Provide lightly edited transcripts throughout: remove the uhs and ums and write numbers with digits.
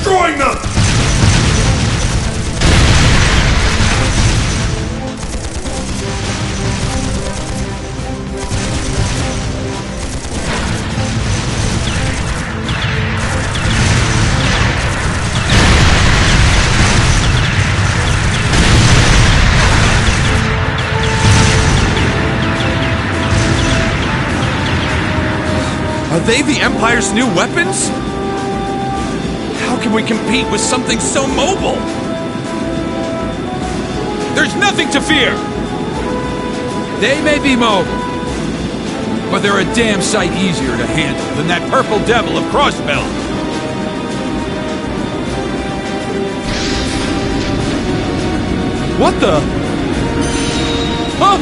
destroying them! Are they the Empire's new weapons? How can we compete with something so mobile? There's nothing to fear! They may be mobile, but they're a damn sight easier to handle than that purple devil of Crossbell. What the? Huh?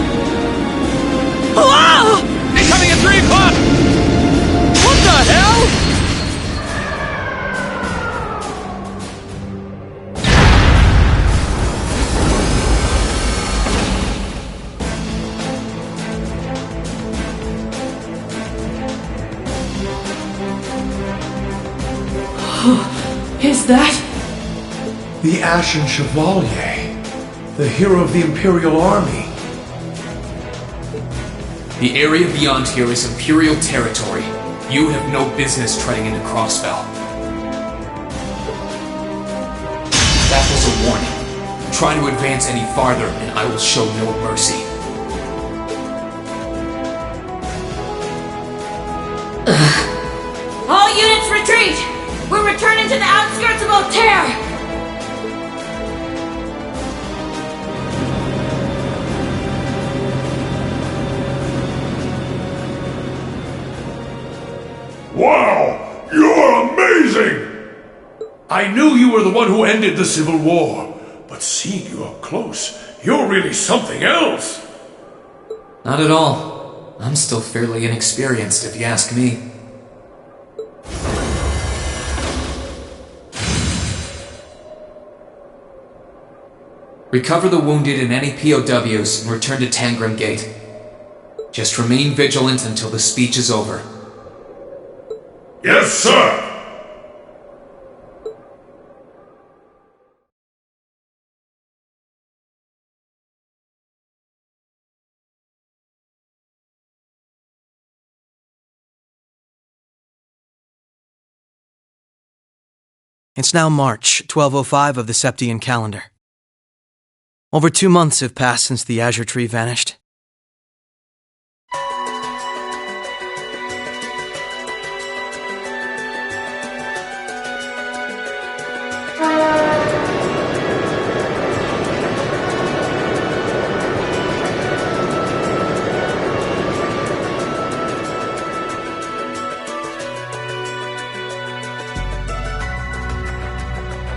Hello! Incoming at 3 o'clock! What the hell? Is that? The Ashen Chevalier, the hero of the Imperial Army. The area beyond here is Imperial territory. You have no business treading into Crossbell. That was a warning. Try to advance any farther, and I will show no mercy. All units retreat! We're returning to the outskirts of Altair! Wow! You're amazing! I knew you were the one who ended the Civil War, but seeing you up close, you're really something else! Not at all. I'm still fairly inexperienced, if you ask me. Recover the wounded and any POWs and return to Tangram Gate. Just remain vigilant until the speech is over. Yes, sir! It's now March 1205 of the Septian calendar. Over 2 months have passed since the Azure Tree vanished.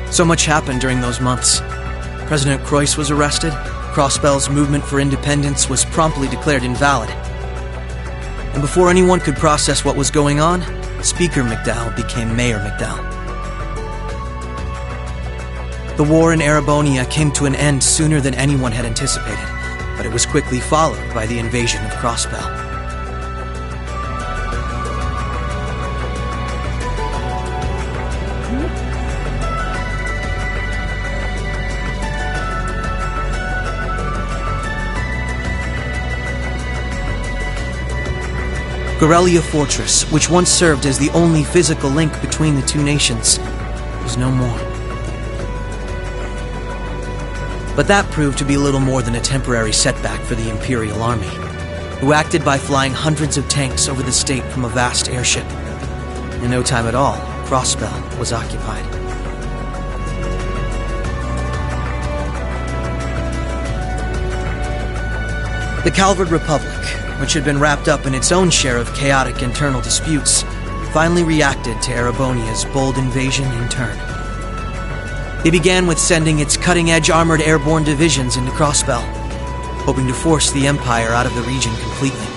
So much happened during those months. President Croyce was arrested, Crossbell's movement for independence was promptly declared invalid. And before anyone could process what was going on, Speaker McDowell became Mayor McDowell. The war in Erebonia came to an end sooner than anyone had anticipated, but it was quickly followed by the invasion of Crossbell. Gorelia Fortress, which once served as the only physical link between the two nations, was no more. But that proved to be little more than a temporary setback for the Imperial Army, who acted by flying hundreds of tanks over the state from a vast airship. In no time at all, Crossbell was occupied. The Calvard Republic, which had been wrapped up in its own share of chaotic internal disputes, finally reacted to Erebonia's bold invasion in turn. They began with sending its cutting-edge armored airborne divisions into Crossbell, hoping to force the Empire out of the region completely.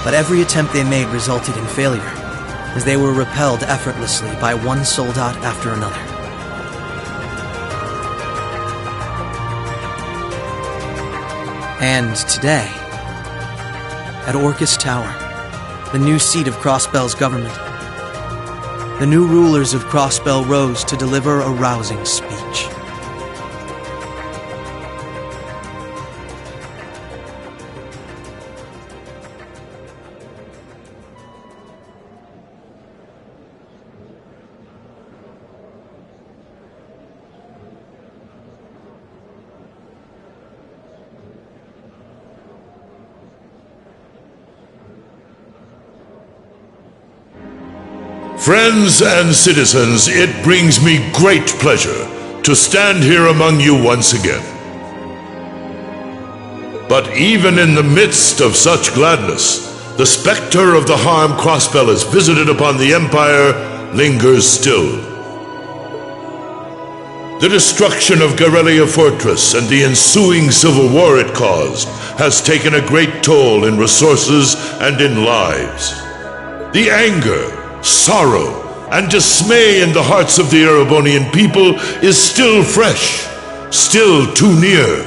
But every attempt they made resulted in failure, as they were repelled effortlessly by one soldat after another. And today, at Orcus Tower, the new seat of Crossbell's government, the new rulers of Crossbell rose to deliver a rousing speech. Friends and citizens, it brings me great pleasure to stand here among you once again. But even in the midst of such gladness, the specter of the harm Crossbell has visited upon the Empire lingers still. The destruction of Garrelia Fortress and the ensuing civil war it caused has taken a great toll in resources and in lives. The anger, sorrow, and dismay in the hearts of the Erebonian people is still fresh, still too near.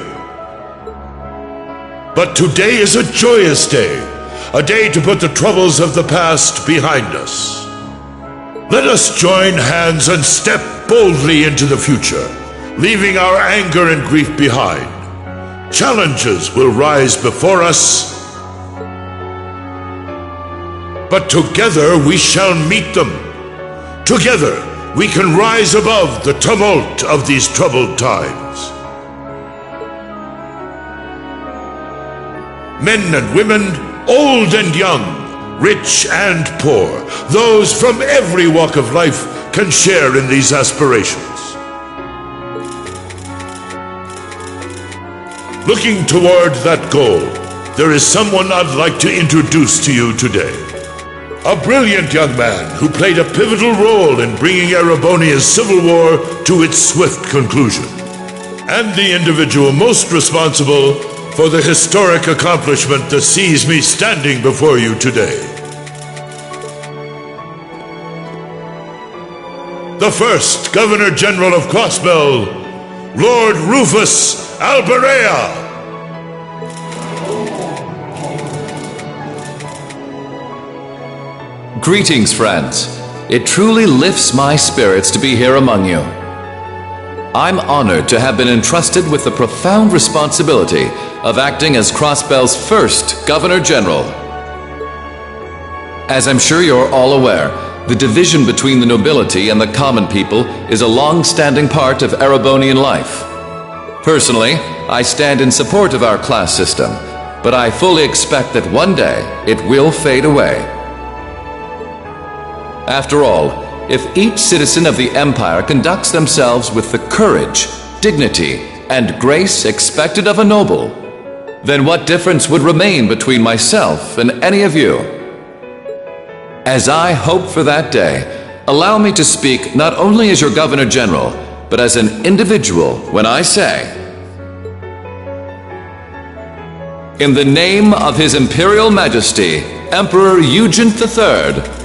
But today is a joyous day, a day to put the troubles of the past behind us. Let us join hands and step boldly into the future, leaving our anger and grief behind. Challenges will rise before us, but together we shall meet them. Together we can rise above the tumult of these troubled times. Men and women, old and young, rich and poor, those from every walk of life can share in these aspirations. Looking toward that goal, there is someone I'd like to introduce to you today. A brilliant young man who played a pivotal role in bringing Erebonia's civil war to its swift conclusion, and the individual most responsible for the historic accomplishment that sees me standing before you today. The first Governor General of Crossbell, Lord Rufus Alberea. Greetings, friends. It truly lifts my spirits to be here among you. I'm honored to have been entrusted with the profound responsibility of acting as Crossbell's first Governor General. As I'm sure you're all aware, the division between the nobility and the common people is a long-standing part of Erebonian life. Personally, I stand in support of our class system, but I fully expect that one day it will fade away. After all, if each citizen of the Empire conducts themselves with the courage, dignity, and grace expected of a noble, then what difference would remain between myself and any of you? As I hope for that day, allow me to speak not only as your Governor General, but as an individual when I say, in the name of His Imperial Majesty, Emperor Eugent III,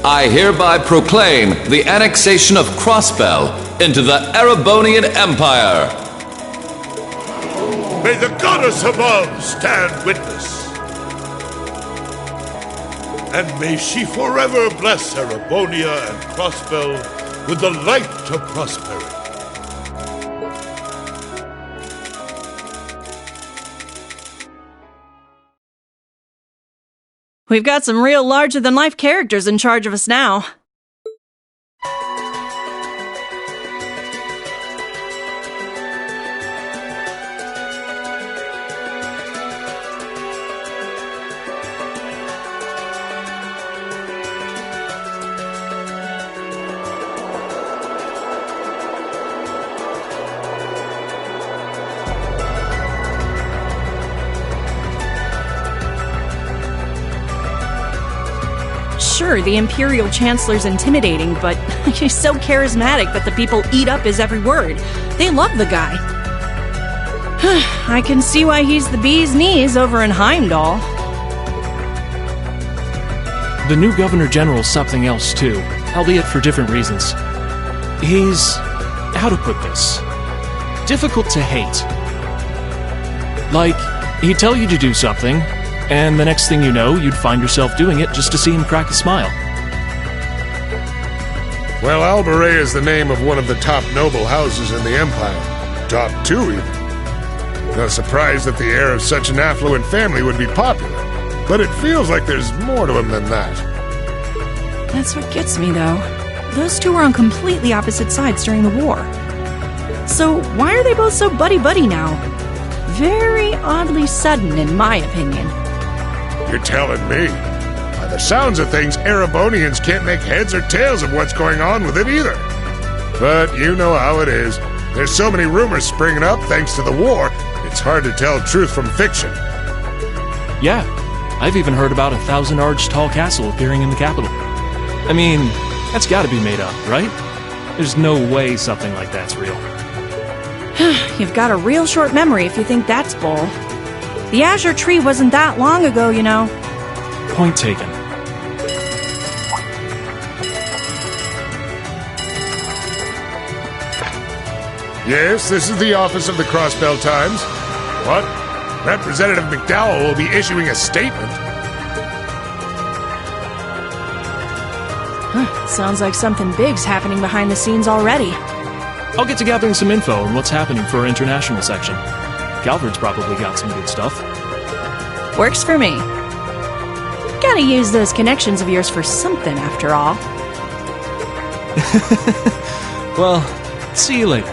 I hereby proclaim the annexation of Crossbell into the Erebonian Empire. May the goddess above stand witness. And may she forever bless Erebonia and Crossbell with the light of prosperity. We've got some real larger-than-life characters in charge of us now. Sure, the Imperial Chancellor's intimidating, but he's so charismatic that the people eat up his every word. They love the guy. I can see why he's the bee's knees over in Heimdall. the new Governor General's something else too, albeit for different reasons. He's... how to put this? Difficult to hate. Like, he'd tell you to do something, and the next thing you know, you'd find yourself doing it just to see him crack a smile. Well, Albaret is the name of one of the top noble houses in the Empire. Top 2, even. No surprise that the heir of such an affluent family would be popular. But it feels like there's more to him than that. That's what gets me, though. Those two were on completely opposite sides during the war. So why are they both so buddy-buddy now? Very oddly sudden, in my opinion. You're telling me? By the sounds of things, Erebonians can't make heads or tails of what's going on with it either. But you know how it is. There's so many rumors springing up thanks to the war, it's hard to tell truth from fiction. Yeah, I've even heard about a 1,000-arch tall castle appearing in the capital. I mean, that's gotta be made up, right? There's no way something like that's real. You've got a real short memory if you think that's bull. The Azure Tree wasn't that long ago, you know. Point taken. Yes, this is the office of the Crossbell Times. What? Representative McDowell will be issuing a statement. Sounds like something big's happening behind the scenes already. I'll get to gathering some info on what's happening for our international section. Calvard's probably got some good stuff. Works for me. Gotta use those connections of yours for something, after all. Well, see you later.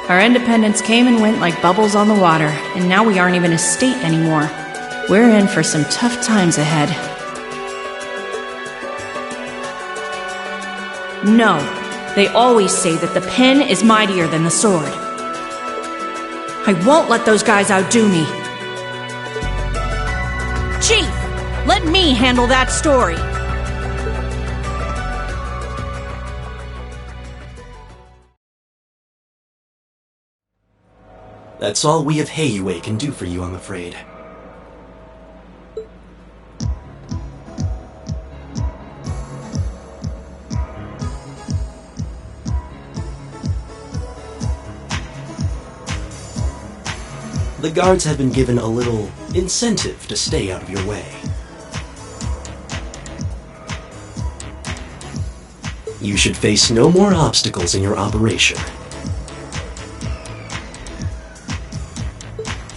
Our independence came and went like bubbles on the water, and now we aren't even a state anymore. We're in for some tough times ahead. No, they always say that the pen is mightier than the sword. I won't let those guys outdo me. Chief, let me handle that story. That's all we of Heiyue can do for you, I'm afraid. The guards have been given a little incentive to stay out of your way. You should face no more obstacles in your operation.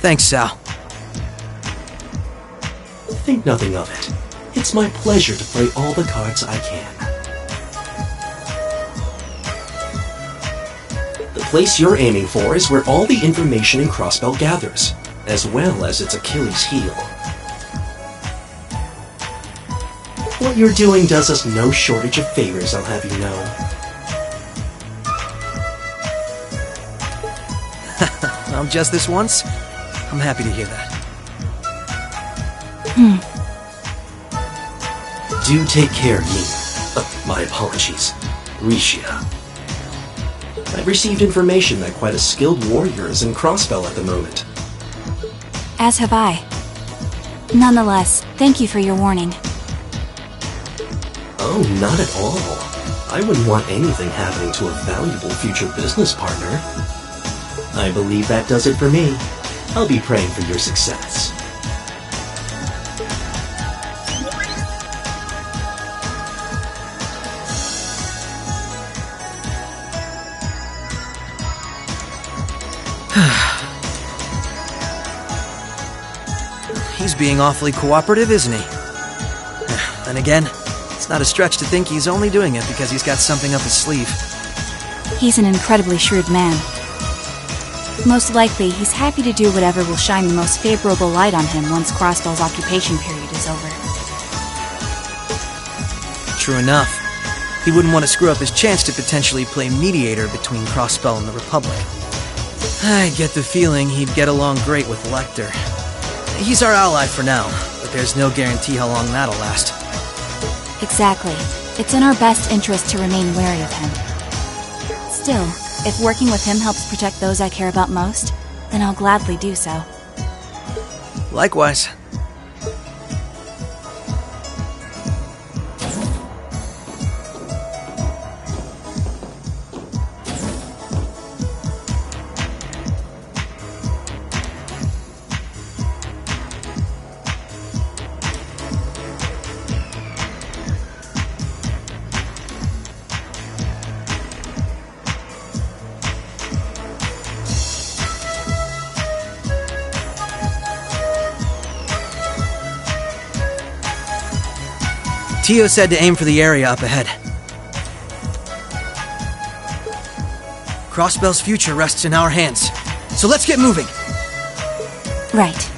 Thanks, Sal. Think nothing of it. It's my pleasure to play all the cards I can. The place you're aiming for is where all the information in Crossbell gathers, as well as its Achilles heel. What you're doing does us no shortage of favors, I'll have you know. Well, just this once? I'm happy to hear that. Do take care, Nina. My apologies. Risha. I've received information that quite a skilled warrior is in Crossbell at the moment. As have I. Nonetheless, thank you for your warning. Oh, not at all. I wouldn't want anything happening to a valuable future business partner. I believe that does it for me. I'll be praying for your success. He's being awfully cooperative, isn't he? And again, it's not a stretch to think he's only doing it because he's got something up his sleeve. He's an incredibly shrewd man. Most likely, he's happy to do whatever will shine the most favorable light on him once Crossbell's occupation period is over. True enough. He wouldn't want to screw up his chance to potentially play mediator between Crossbell and the Republic. I get the feeling he'd get along great with Lecter. He's our ally for now, but there's no guarantee how long that'll last. Exactly. It's in our best interest to remain wary of him. Still, if working with him helps protect those I care about most, then I'll gladly do so. Likewise. Tio said to aim for the area up ahead. Crossbell's future rests in our hands, so let's get moving! Right.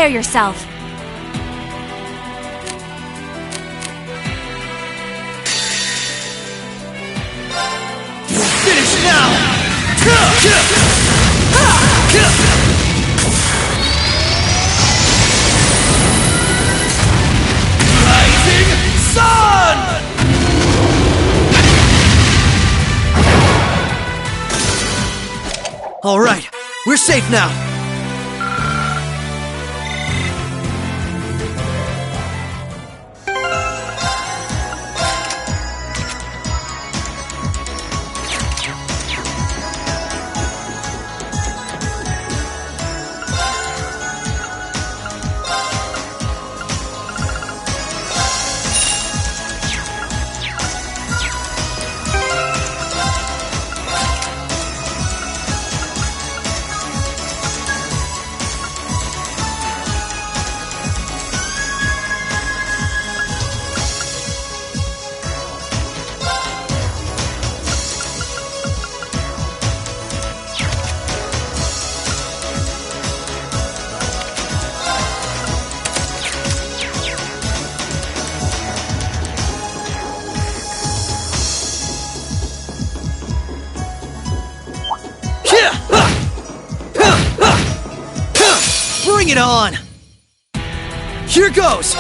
Prepare yourself. Finish now! Rising Sun! All right, we're safe now. Bring it on! Here goes!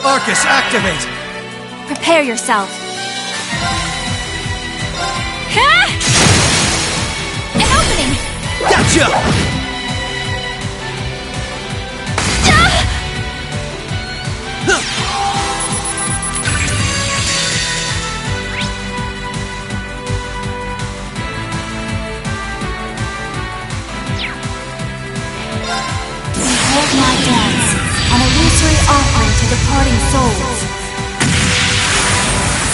Arcus, activate! Prepare yourself. An opening! Gotcha! Behold my dance, an illusory offering to departing souls.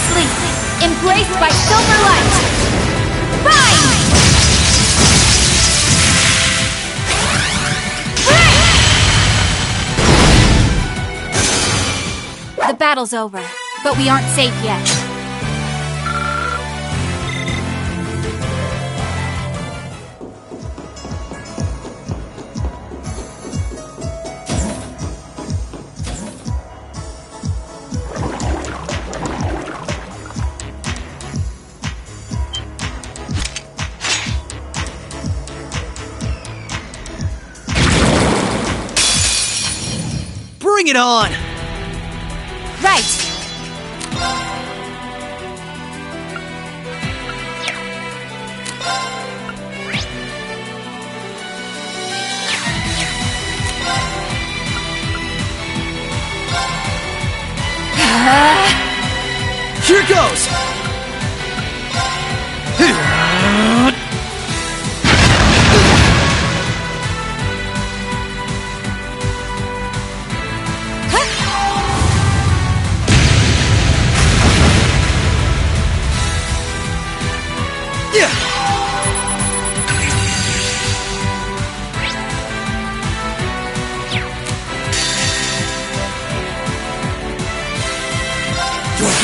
Sleep, embraced by silver light. Rise! The battle's over, but we aren't safe yet. Bring it on! Right! Here goes!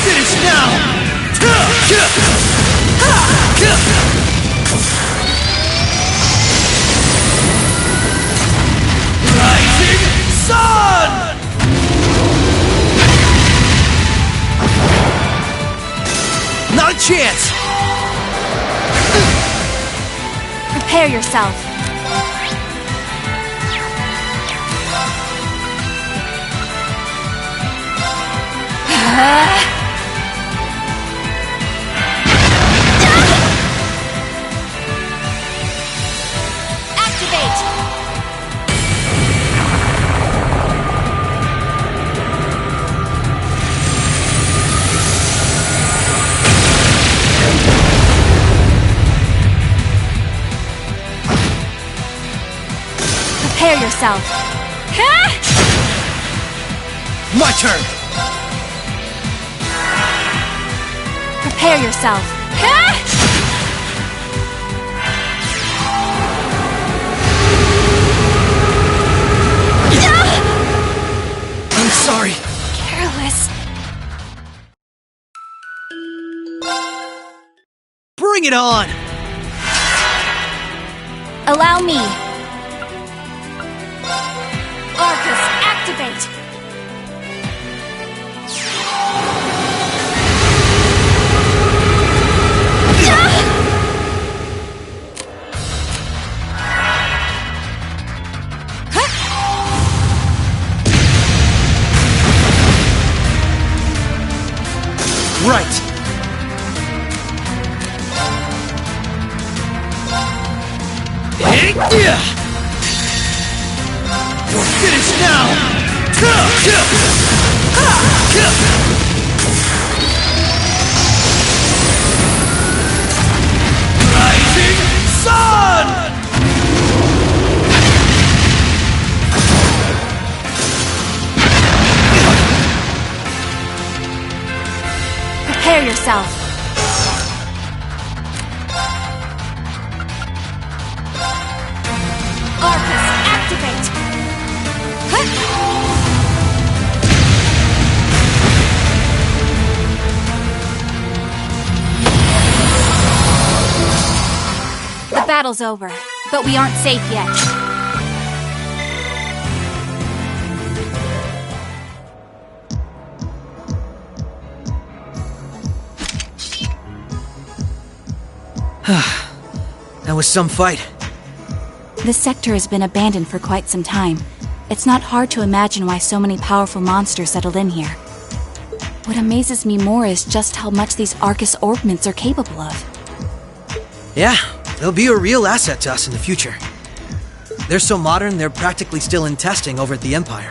Finish now! Rising Sun! Not a chance! Prepare yourself. Activate! Prepare yourself. My turn! Prepare yourself. I'm sorry. Careless. Bring it on! Allow me. Arcus, activate! Right! You're finished now! Rising Sun! Prepare yourself. Arcus, activate! The battle's over, but we aren't safe yet. That was some fight. This sector has been abandoned for quite some time. It's not hard to imagine why so many powerful monsters settled in here. What amazes me more is just how much these Arcus orbments are capable of. Yeah, they'll be a real asset to us in the future. They're so modern, they're practically still in testing over at the Empire.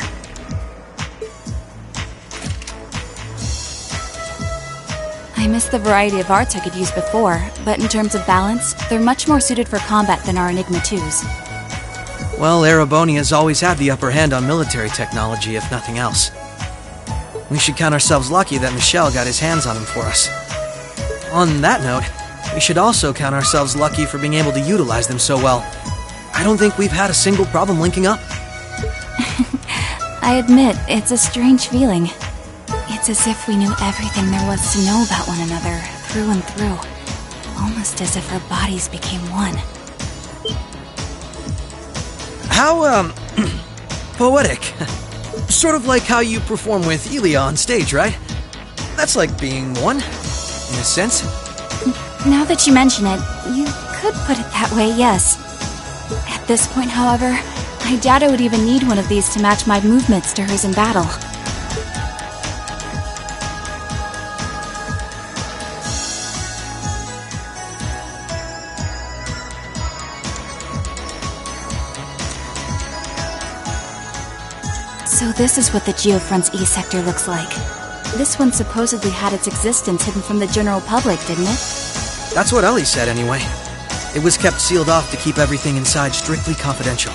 I miss the variety of arts I could use before, but in terms of balance, they're much more suited for combat than our Enigma 2s. Well, Erebonia's always had the upper hand on military technology, if nothing else. We should count ourselves lucky that Michel got his hands on them for us. On that note, we should also count ourselves lucky for being able to utilize them so well. I don't think we've had a single problem linking up. I admit, it's a strange feeling. It's as if we knew everything there was to know about one another, through and through. Almost as if our bodies became one. How, poetic. Sort of like how you perform with Elia on stage, right? That's like being one, in a sense. Now that you mention it, you could put it that way, yes. At this point, however, I doubt I would even need one of these to match my movements to hers in battle. So this is what the Geofront's E sector looks like. This one supposedly had its existence hidden from the general public, didn't it? That's what Ellie said anyway. It was kept sealed off to keep everything inside strictly confidential.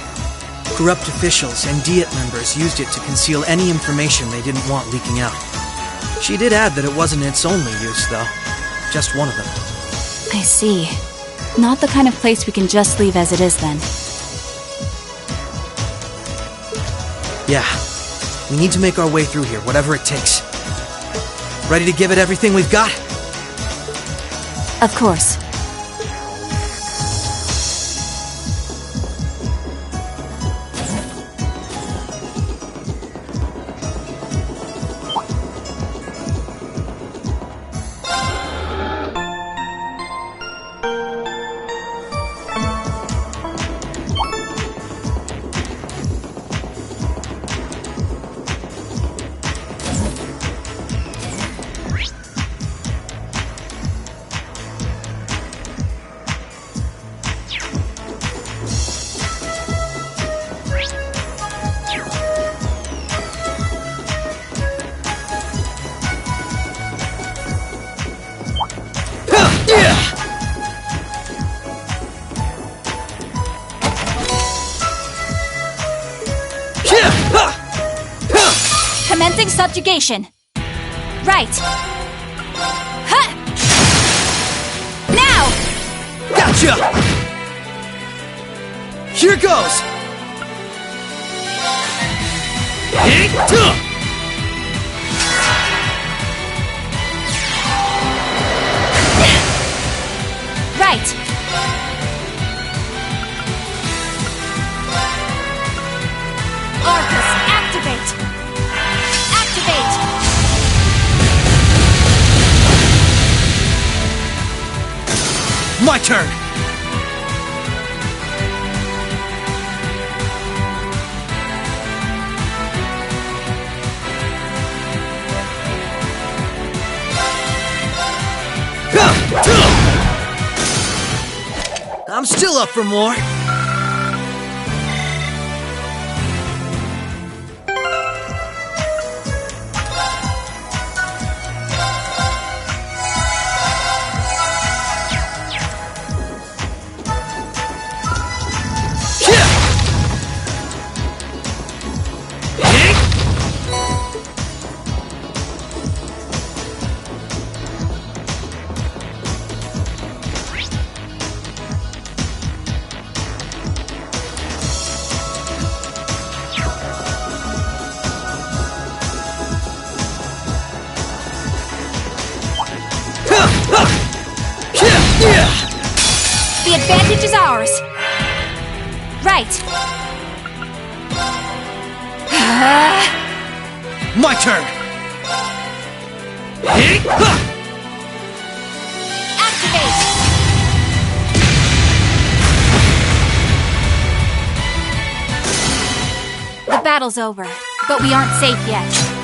Corrupt officials and Diet members used it to conceal any information they didn't want leaking out. She did add that it wasn't its only use, though. Just one of them. I see. Not the kind of place we can just leave as it is, then. Yeah. We need to make our way through here, whatever it takes. Ready to give it everything we've got? Of course. Commencing subjugation. Right. Huh. Now! Gotcha! Here goes! Right. My turn! I'm still up for more. The advantage is ours. Right. My turn! Activate! The battle's over, but we aren't safe yet.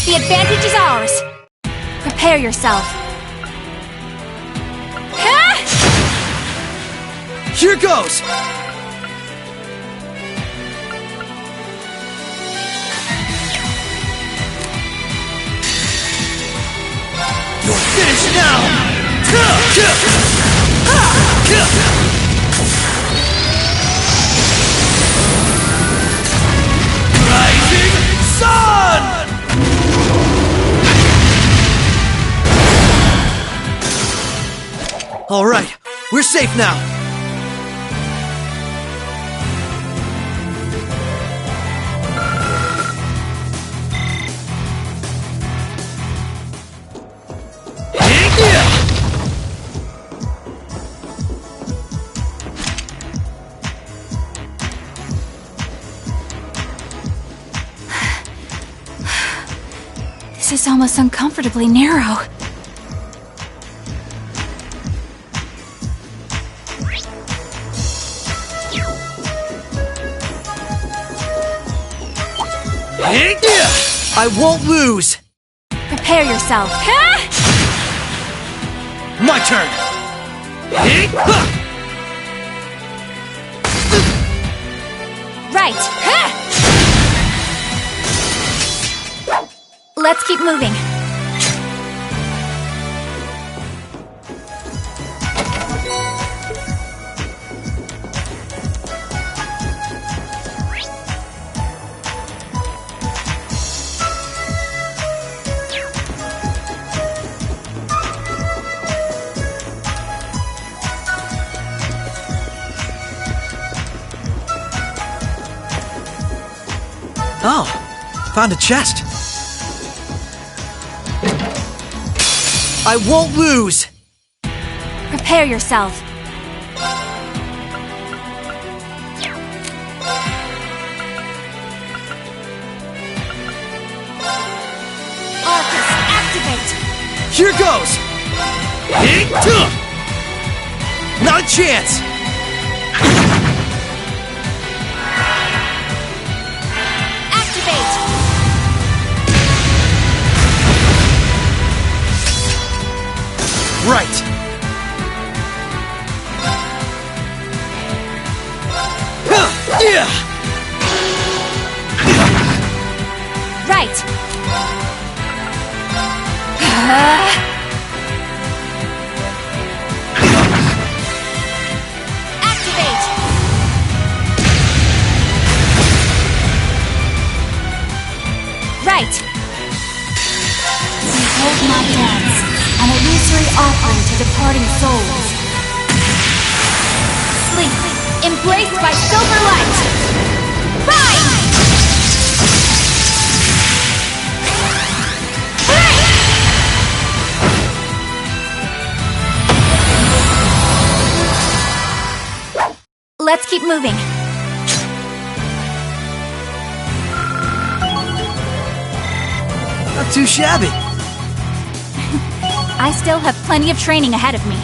The advantage is ours. Prepare yourself. Here goes! You're finished now! Rising Sun! All right, we're safe now. This is almost uncomfortably narrow. I won't lose! Prepare yourself. My turn! Right. Let's keep moving. Oh, found a chest. I won't lose! Prepare yourself. Arcus, activate! Here goes! Not a chance! Activate! Right. Activate. Right. Behold my dance, an illusory offering to departing souls. Sleep, embraced by silver light. Rise! Let's keep moving. Not too shabby. I still have plenty of training ahead of me.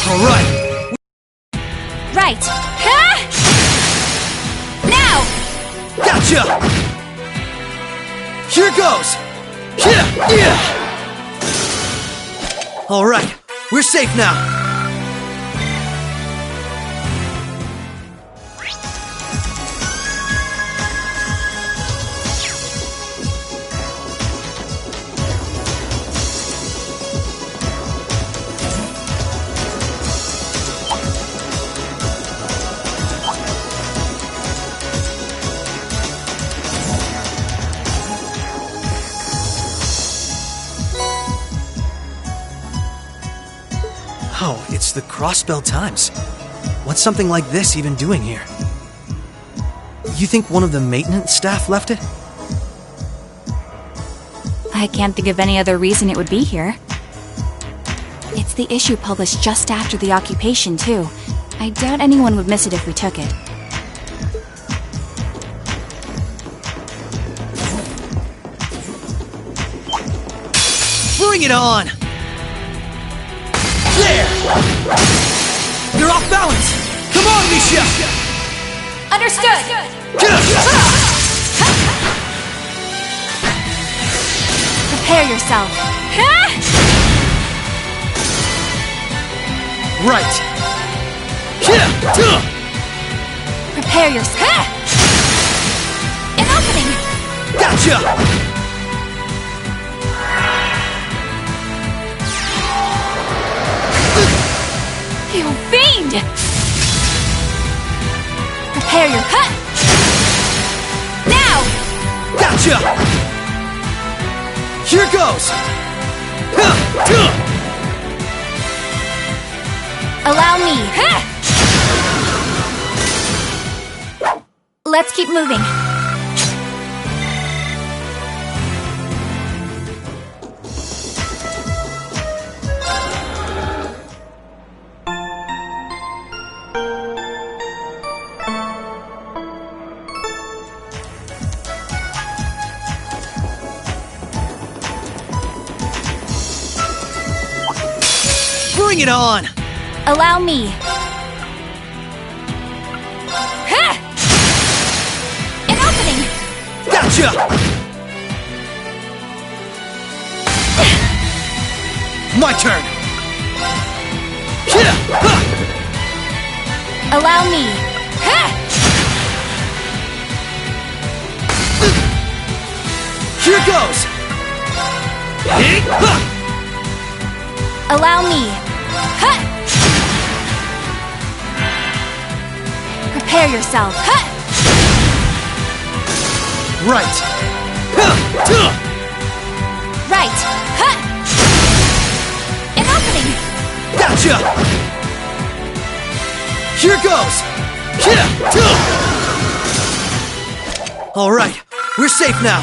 All right. Right. Now! Gotcha! Here goes! All right, we're safe now. Oh, it's the Crossbell Times. What's something like this even doing here? You think one of the maintenance staff left it? I can't think of any other reason it would be here. It's the issue published just after the occupation, too. I doubt anyone would miss it if we took it. Bring it on! There! You're off balance! Come on, Misha! Understood! Prepare yourself. Right! Prepare yourself. An opening! Gotcha! You fiend! Prepare your cut! Now! Gotcha! Here goes! Allow me Let's keep moving. Bring it on! Allow me. Ha! An opening! Gotcha! My turn! Allow me. Ha! Here goes! Allow me. Ha! Prepare yourself. Ha! Right! Right. Ha! An opening! Gotcha! Here goes! Alright, we're safe now.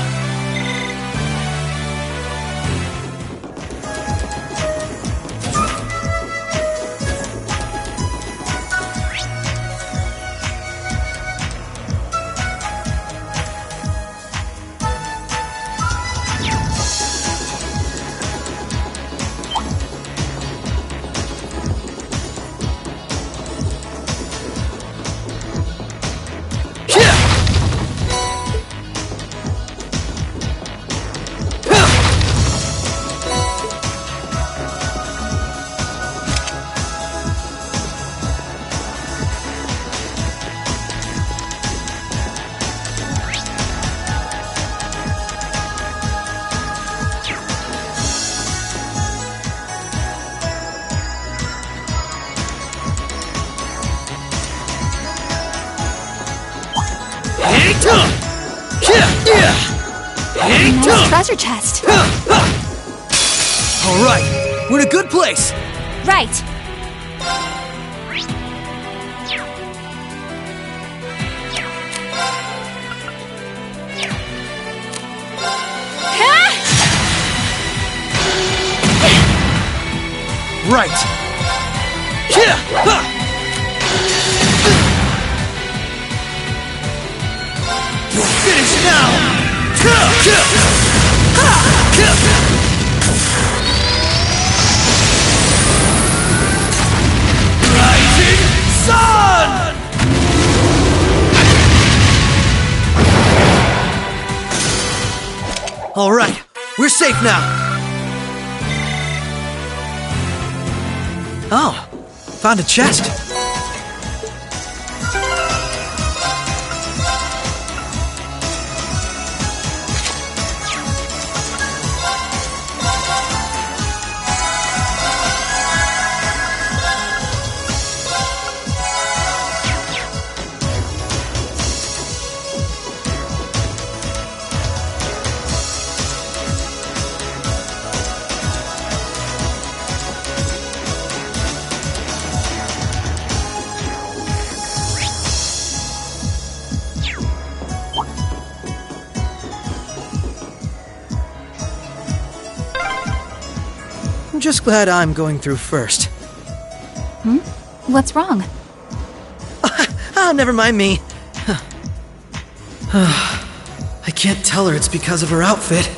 Nice treasure chest. Alright, we're in a good place. Right. Right. Finish now. Rising sun. All right, we're safe now. Oh, found a chest. I'm just glad I'm going through first. What's wrong? Ah, never mind me. I can't tell her it's because of her outfit.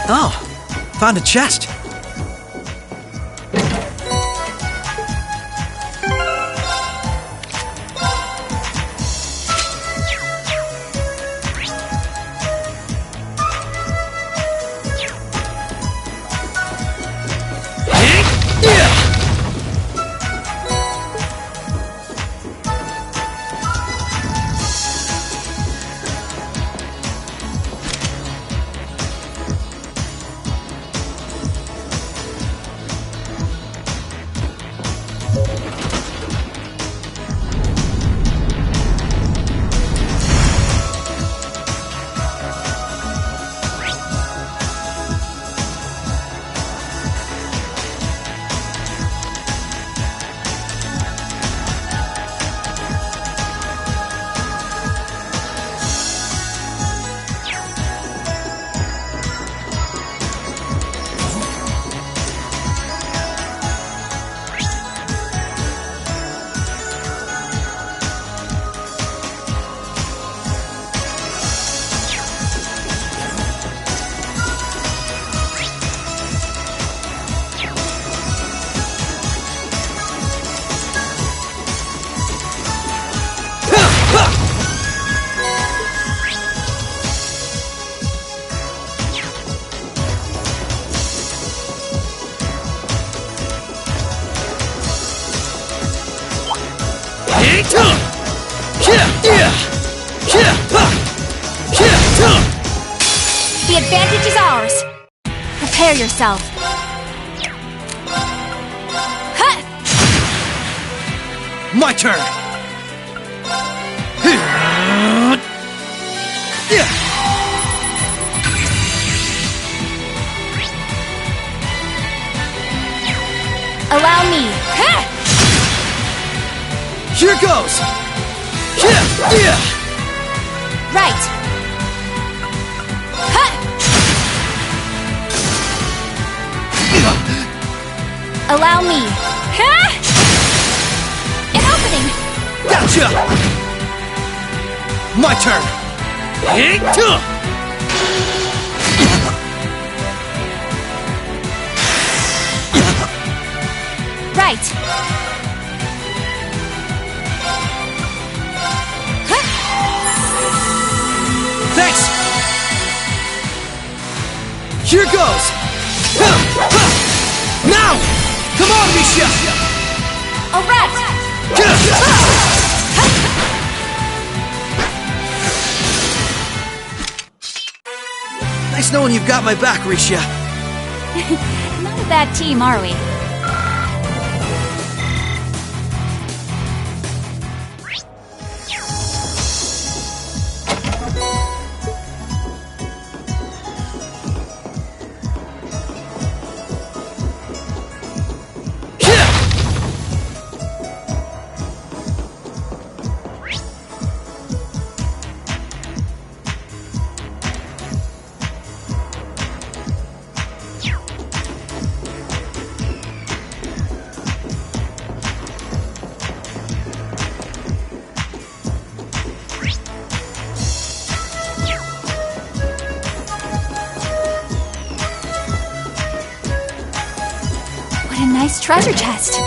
Oh, found a chest. The advantage is ours. Prepare yourself. My turn! Allow me. Here goes! Right. Allow me. An opening. Gotcha! My turn! Right. Thanks! Here goes! Now! Come on, Misha! Alright! Nice knowing you've got my back, Risha. Not a bad team, are we? What a nice treasure chest.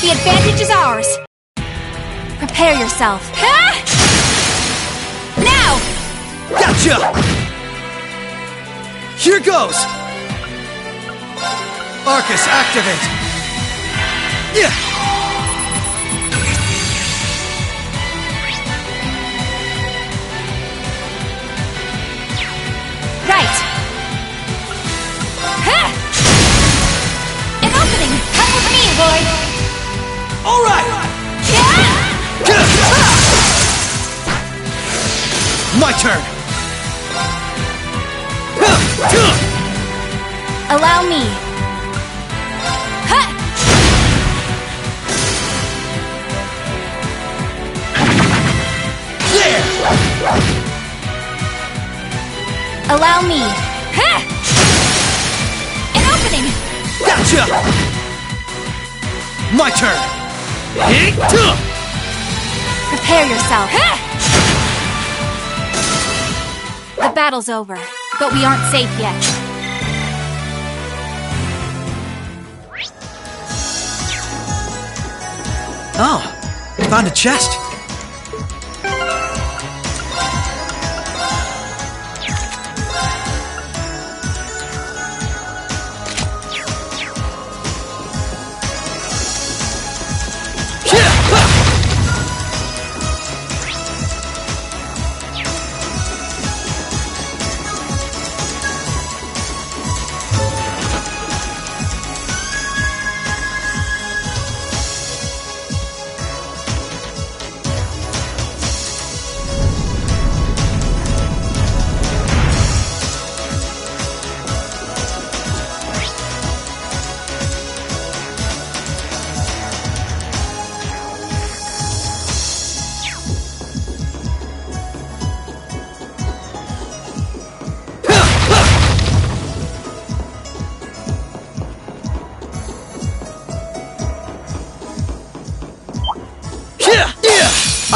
The advantage is ours. Prepare yourself. Now! Gotcha! Here goes! Arcus, activate! Right. An opening! Come with me, boy! Alright! My turn! Allow me. There! Allow me. An opening! Gotcha! My turn! Prepare yourself. The battle's over, but we aren't safe yet. Oh, found a chest.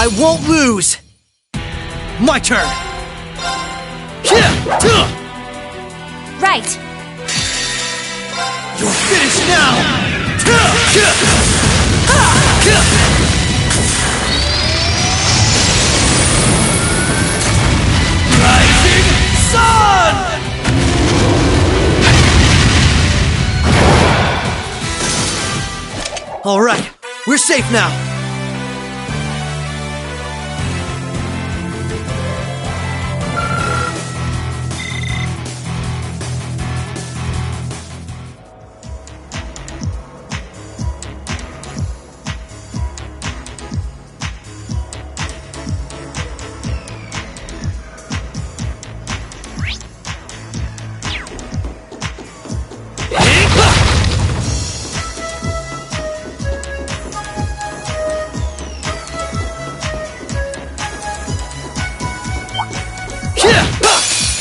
I won't lose! My turn! Right. You're finished now! Rising Sun! All right, we're safe now.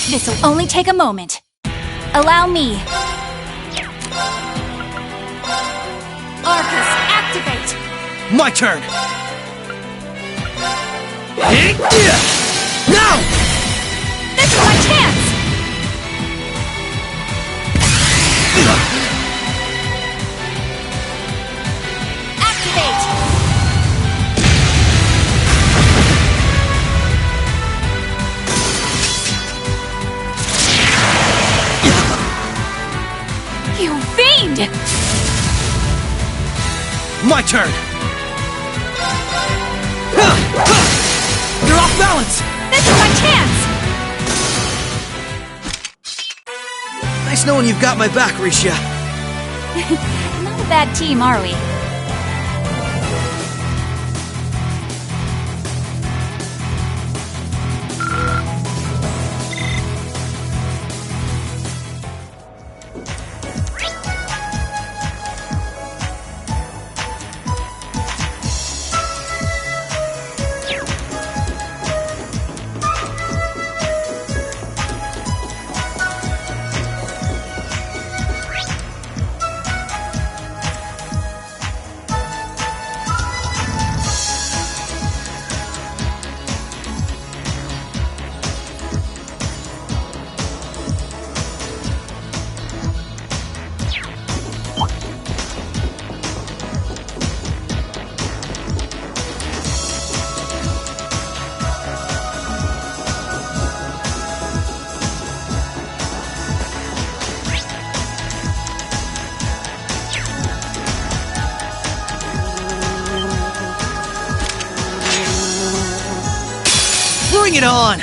This'll only take a moment. Allow me. Arcus, activate! My turn! Now! This is my chance! Activate! You fiend! My turn! You're off balance! This is my chance! Nice knowing you've got my back, Risha. Not a bad team, are we? Bring it on!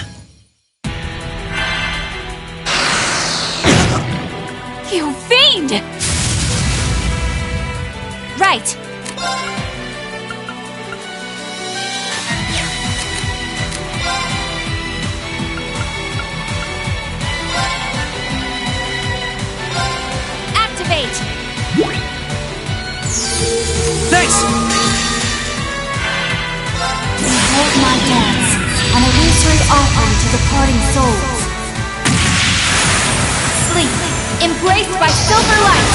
You fiend! Right. Activate! Thanks! Behold my dance, an illusory offering to departing souls. Sleep, embraced by silver light.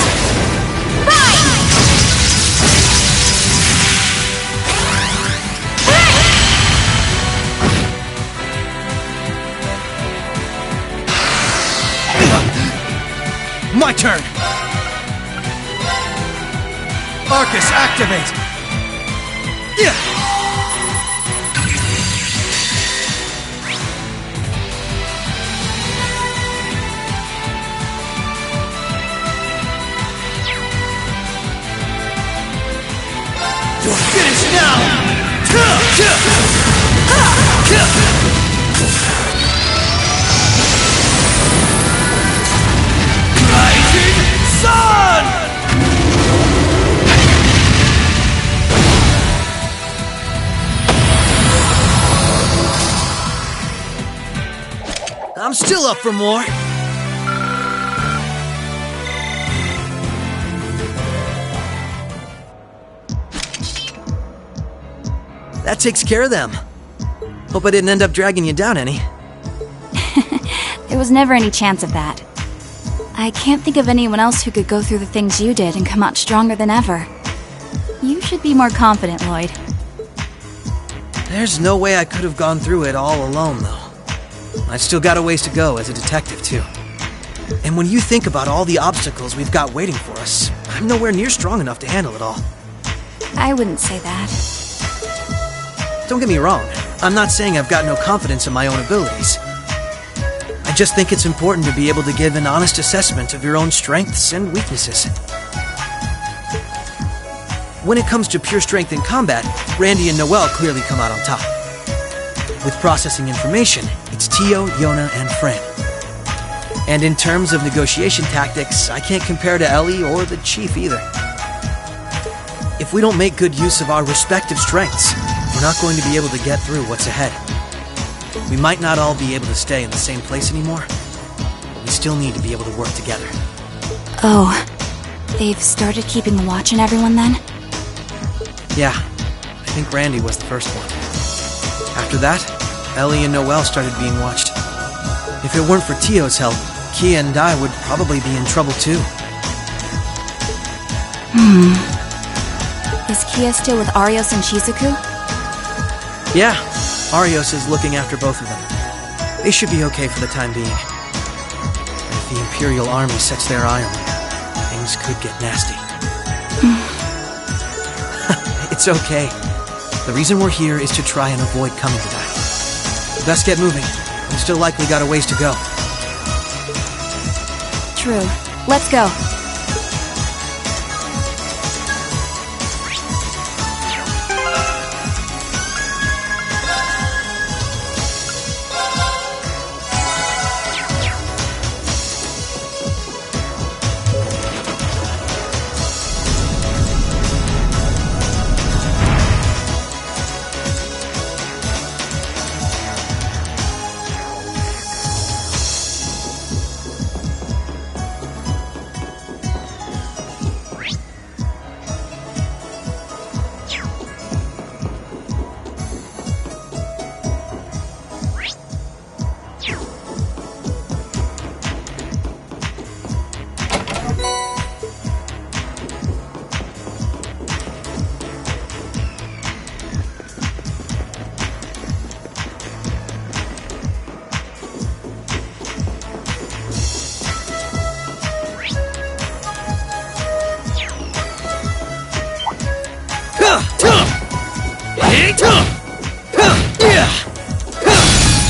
Rise! My turn! Arcus, activate! Yeah! You're finished now! Rising Sun! I'm still up for more. That takes care of them. Hope I didn't end up dragging you down any. There was never any chance of that. I can't think of anyone else who could go through the things you did and come out stronger than ever. You should be more confident, Lloyd. There's no way I could have gone through it all alone, though. I've still got a ways to go as a detective, too. And when you think about all the obstacles we've got waiting for us, I'm nowhere near strong enough to handle it all. I wouldn't say that. Don't get me wrong, I'm not saying I've got no confidence in my own abilities. I just think it's important to be able to give an honest assessment of your own strengths and weaknesses. When it comes to pure strength in combat, Randy and Noel clearly come out on top. With processing information, it's Tio, Yona, and Fran. And in terms of negotiation tactics, I can't compare to Ellie or the Chief either. If we don't make good use of our respective strengths, we're not going to be able to get through what's ahead. We might not all be able to stay in the same place anymore, but we still need to be able to work together. Oh, they've started keeping a watch on everyone then? Yeah, I think Randy was the first one. After that, Ellie and Noel started being watched. If it weren't for Tio's help, Kia and I would probably be in trouble too. Is Kia still with Arios and Shizuku? Yeah, Arios is looking after both of them. They should be okay for the time being. But if the Imperial Army sets their eye on them, things could get nasty. It's okay. The reason we're here is to try and avoid coming to that. Best get moving. We've still likely got a ways to go. True. Let's go.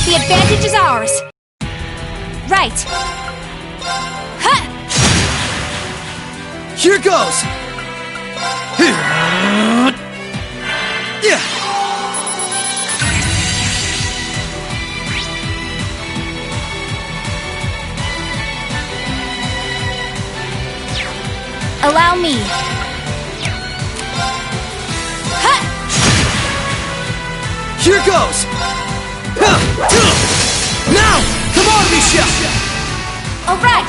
The advantage is ours. Right. Huh. Here goes! Yeah. Allow me. Huh. Here goes! Now! Come on, Misha! All right.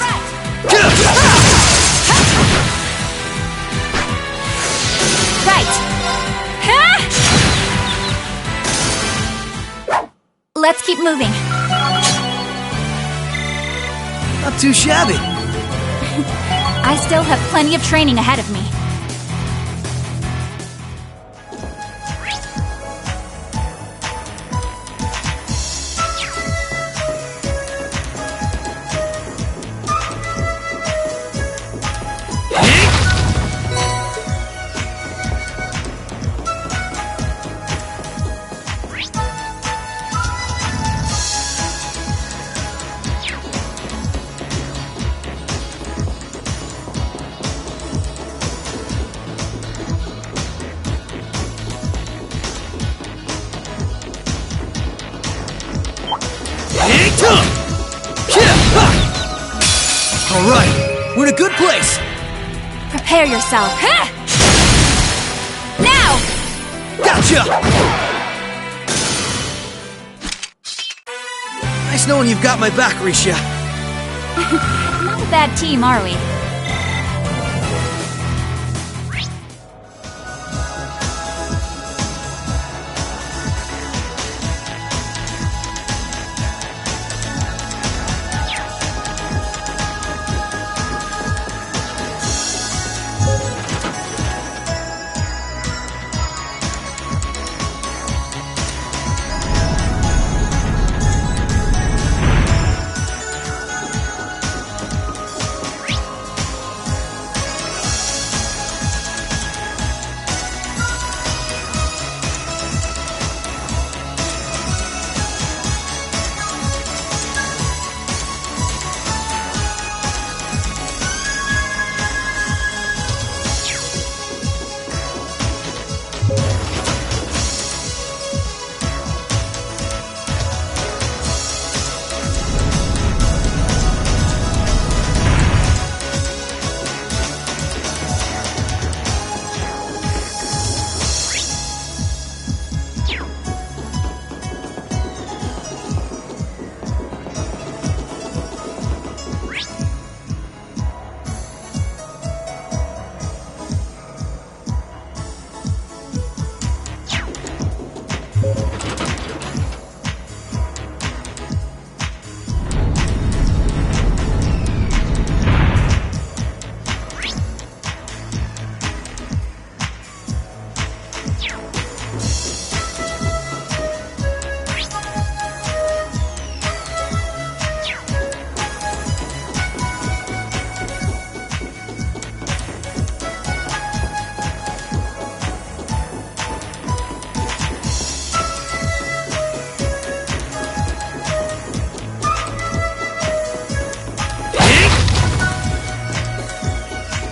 Right. Huh. Let's keep moving. Not too shabby. I still have plenty of training ahead of me. All right, we're in a good place. Prepare yourself. Huh? Now! Gotcha! Nice knowing you've got my back, Risha. Not a bad team, are we?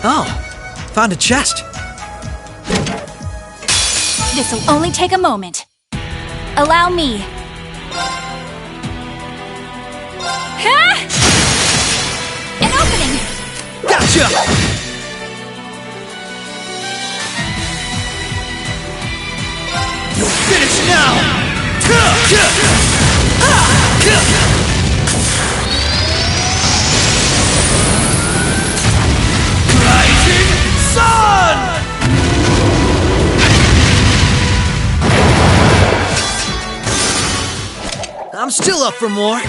Oh, found a chest. This'll only take a moment. Allow me. Ha! An opening! Gotcha! You'll finish now! Rising Sun! I'm still up for more.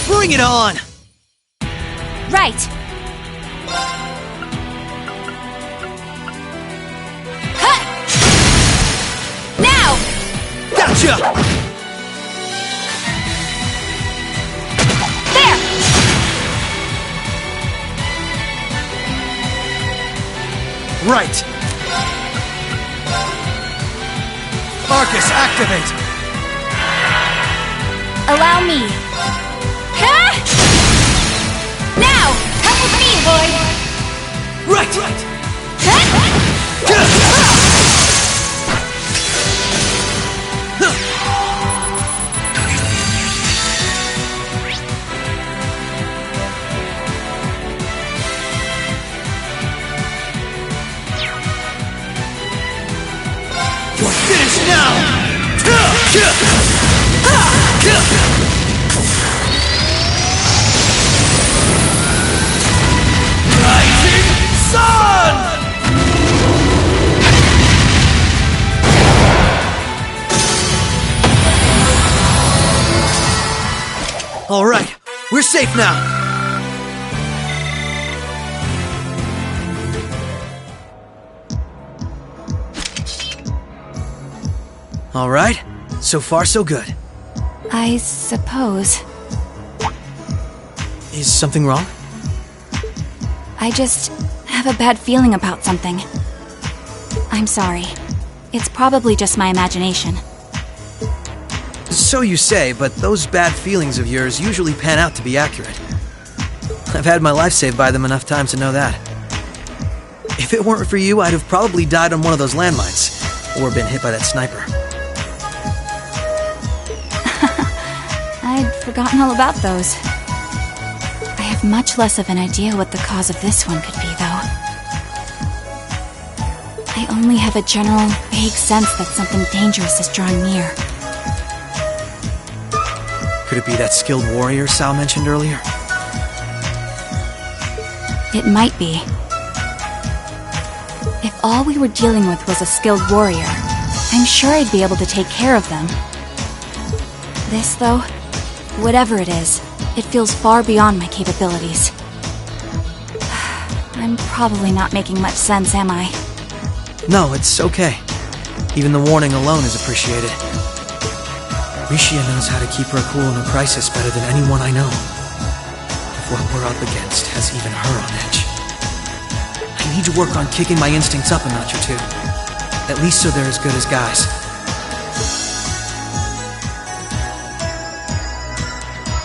Bring it on! Right. Huh! Now! Gotcha! There! Right! Arcus, activate! Allow me. Huh? Now! Come with me, Lloyd! Right! You're finished now! Rising Sun! All right, we're safe now. All right, so far so good. I suppose. Is something wrong? I just have a bad feeling about something. I'm sorry. It's probably just my imagination. So you say, but those bad feelings of yours usually pan out to be accurate. I've had my life saved by them enough times to know that. If it weren't for you, I'd have probably died on one of those landmines, or been hit by that sniper. I'd forgotten all about those. I have much less of an idea what the cause of this one could be, though. I only have a general, vague sense that something dangerous is drawing near. Could it be that skilled warrior Sal mentioned earlier? It might be. If all we were dealing with was a skilled warrior, I'm sure I'd be able to take care of them. This, though, whatever it is, it feels far beyond my capabilities. I'm probably not making much sense, am I? No, it's okay. Even the warning alone is appreciated. Rishia knows how to keep her cool in a crisis better than anyone I know. If what we're up against has even her on edge. I need to work on kicking my instincts up a notch or two. At least so they're as good as guys.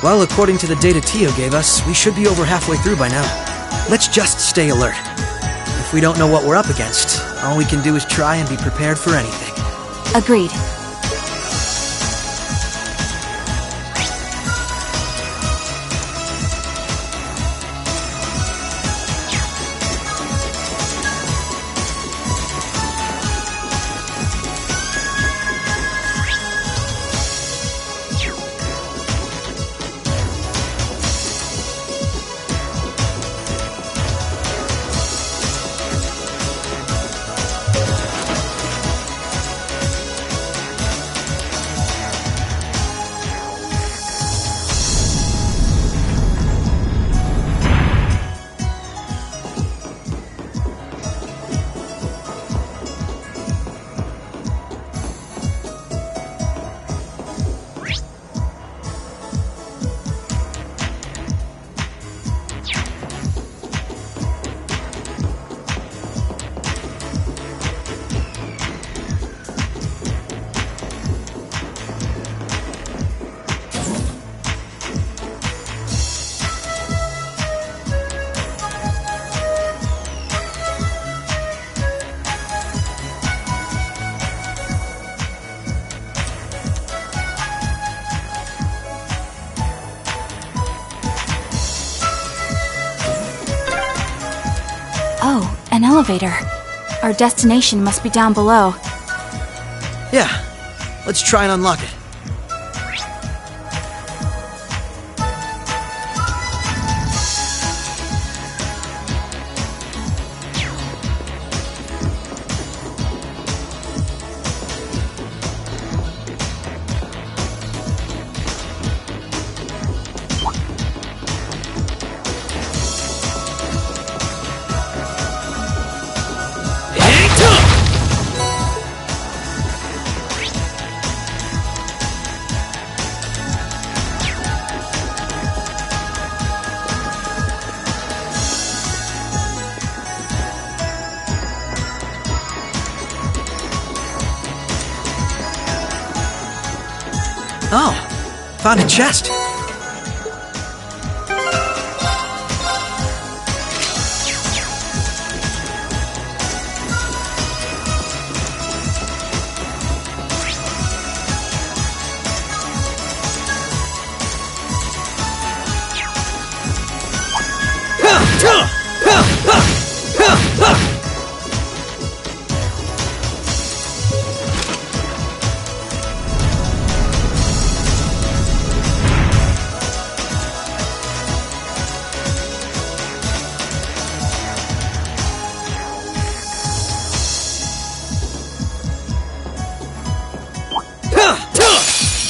Well, according to the data Tio gave us, we should be over halfway through by now. Let's just stay alert. If we don't know what we're up against, all we can do is try and be prepared for anything. Agreed. Oh, an elevator. Our destination must be down below. Yeah, let's try and unlock it. Oh, found a chest.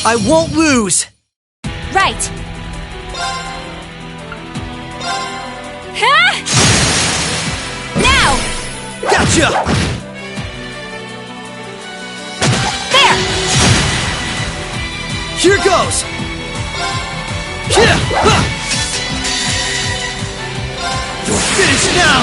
I won't lose! Right! Huh? Now! Gotcha! There! Here goes! You're finished now!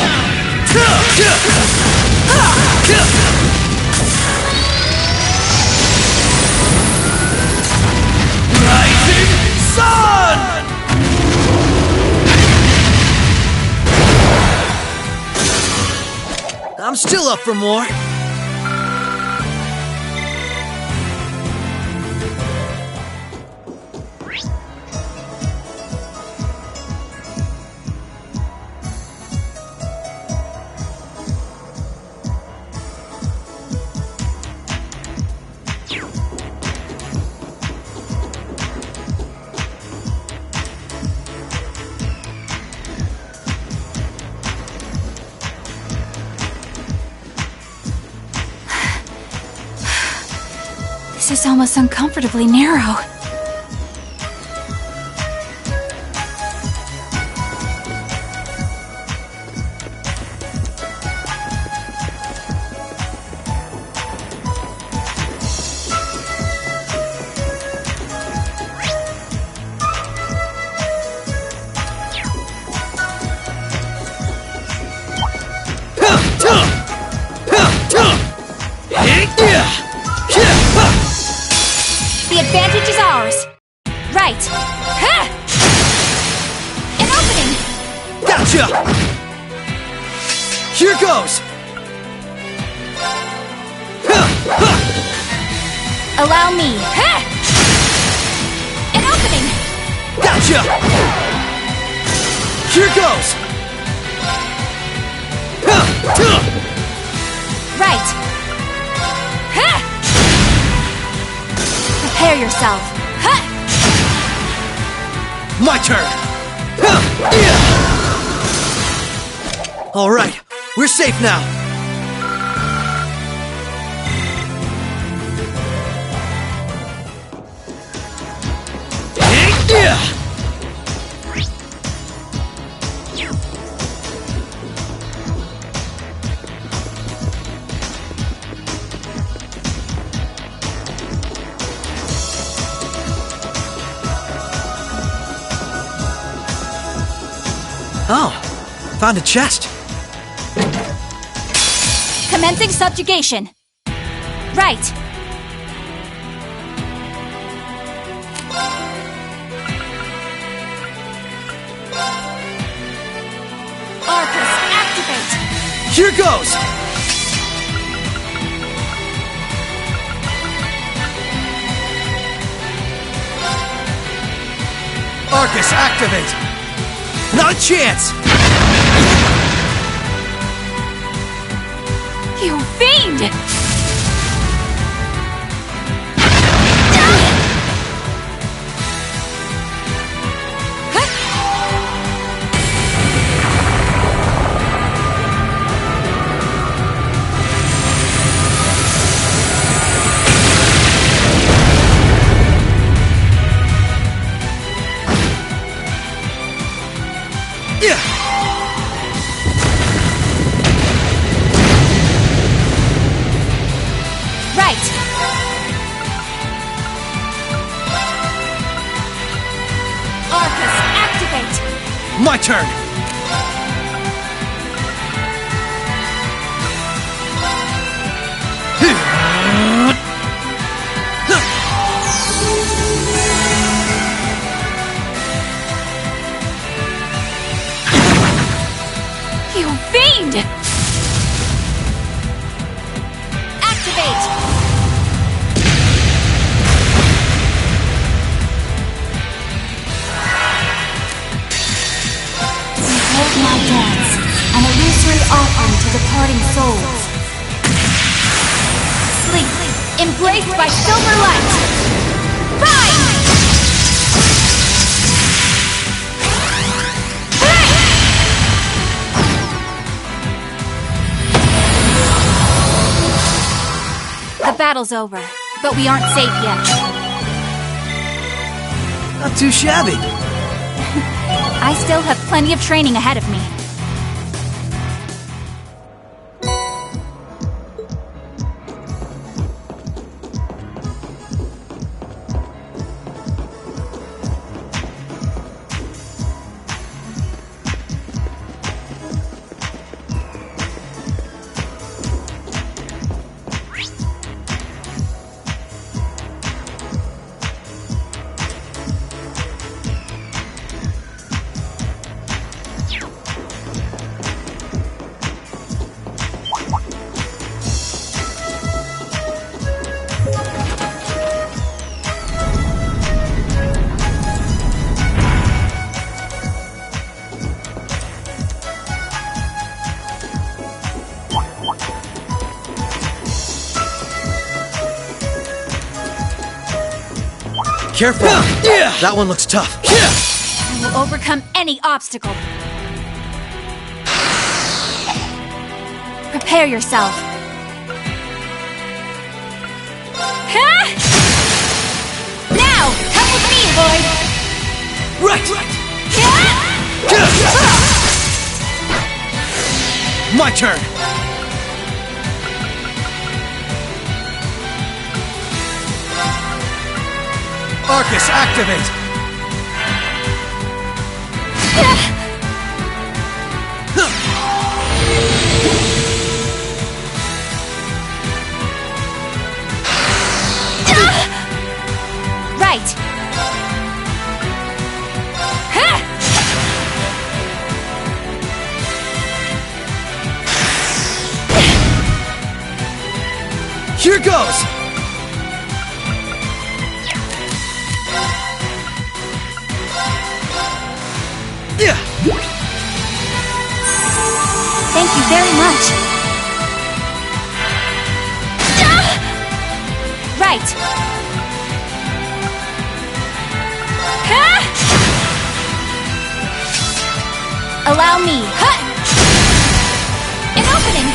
Rising Sun! I'm still up for more. is almost uncomfortably narrow. The advantage is ours. Right. Ha! An opening! Gotcha! Here goes! Allow me. Ha! An opening! Gotcha! Here goes! Right. Ha! Prepare yourself. Ha! My turn! All right, we're safe now. Oh, found a chest. Commencing subjugation. Right. Arcus, activate! Here goes! Arcus, activate! Not a chance! You fiend! Right. Arcus, activate! My turn! You fiend! Activate! Behold my dance, an illusory offering to departing souls. Sleep, embraced by silver light. Rise! The battle's over, but we aren't safe yet. Not too shabby. I still have plenty of training ahead of me. Careful! That one looks tough. I will overcome any obstacle. Prepare yourself. Ha! Now, come with me, Void! Right! My turn! Arcus, activate! Right! Here goes! Yeah! Thank you very much. Right! Allow me. An opening!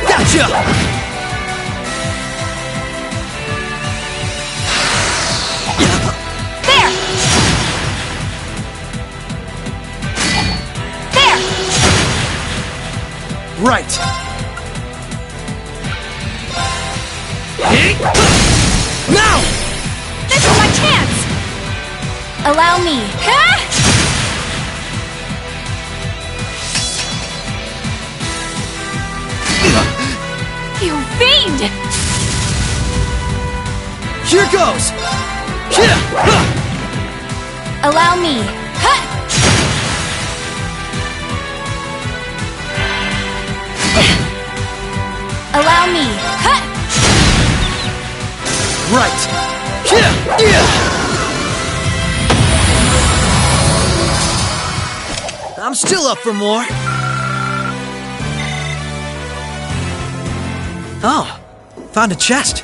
Gotcha! There! There! Right! Now! This is my chance! Allow me. You fiend! Here goes! Allow me. Allow me. Right! I'm still up for more. Oh, found a chest.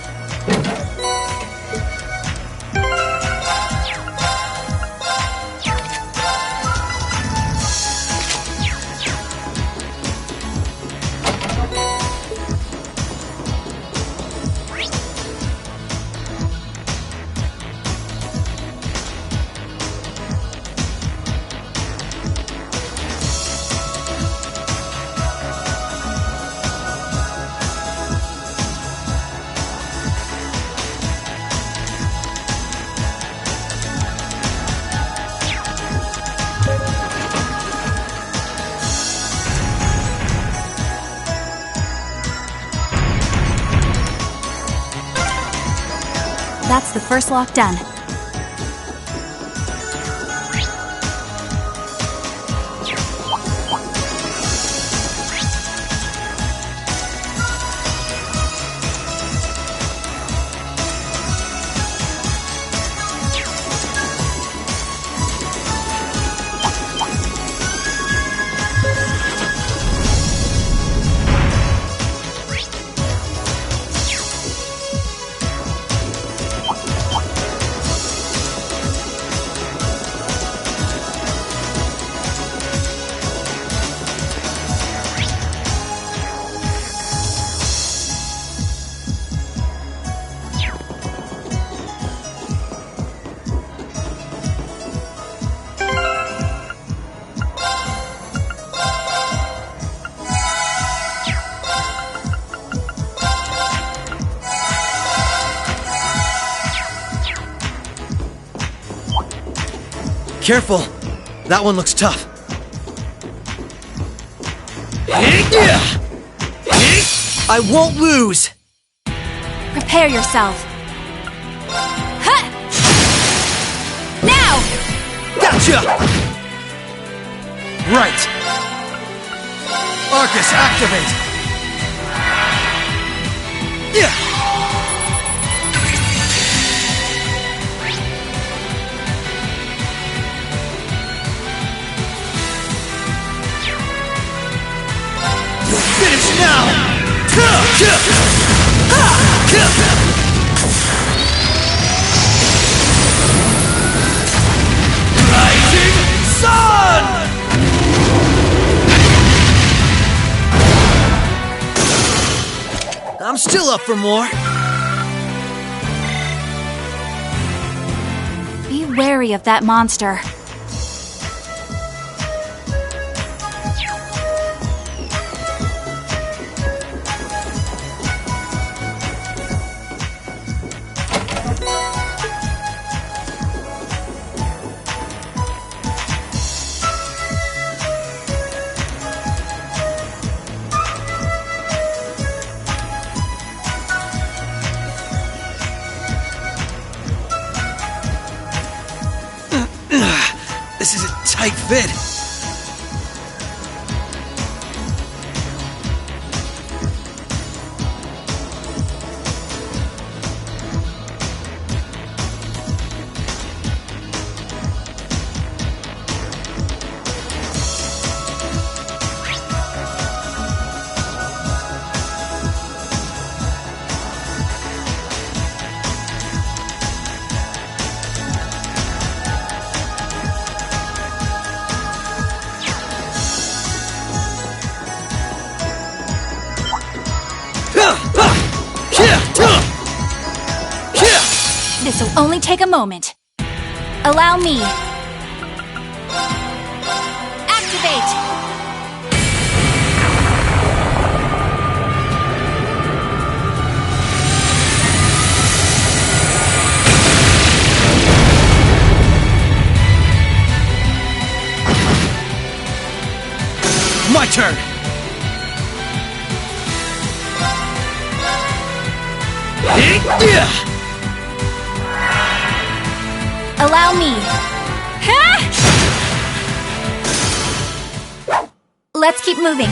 That's the first lock done. Careful. That one looks tough. I won't lose. Prepare yourself. Now! Gotcha! Right. Arcus, activate. Yeah. Finish now! Rising Sun! I'm still up for more. wary of that monster. This is a tight fit. This'll only take a moment. Allow me. Activate! My turn! Allow me. Let's keep moving.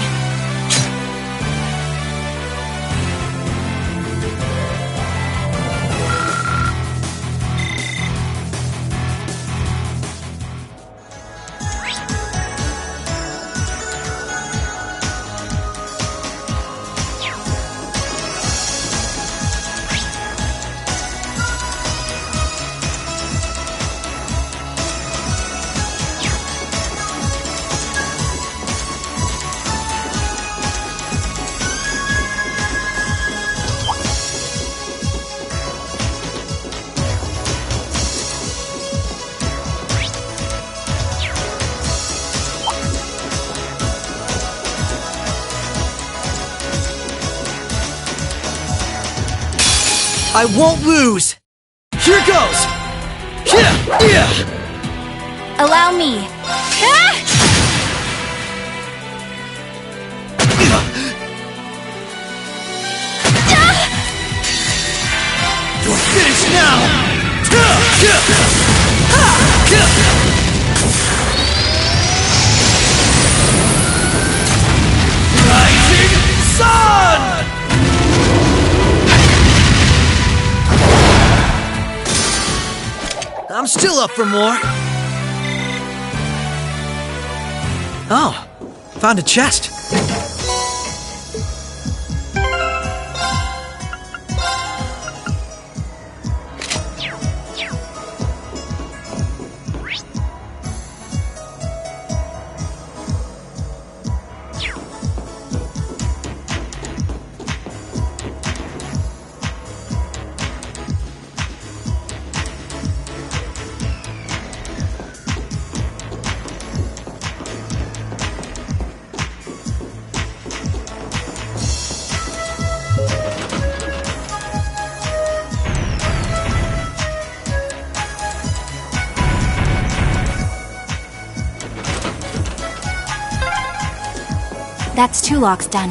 I won't lose! Here goes! Allow me. You're finished now! Rising Sun! I'm still up for more. Oh, found a chest. That's 2 locks done.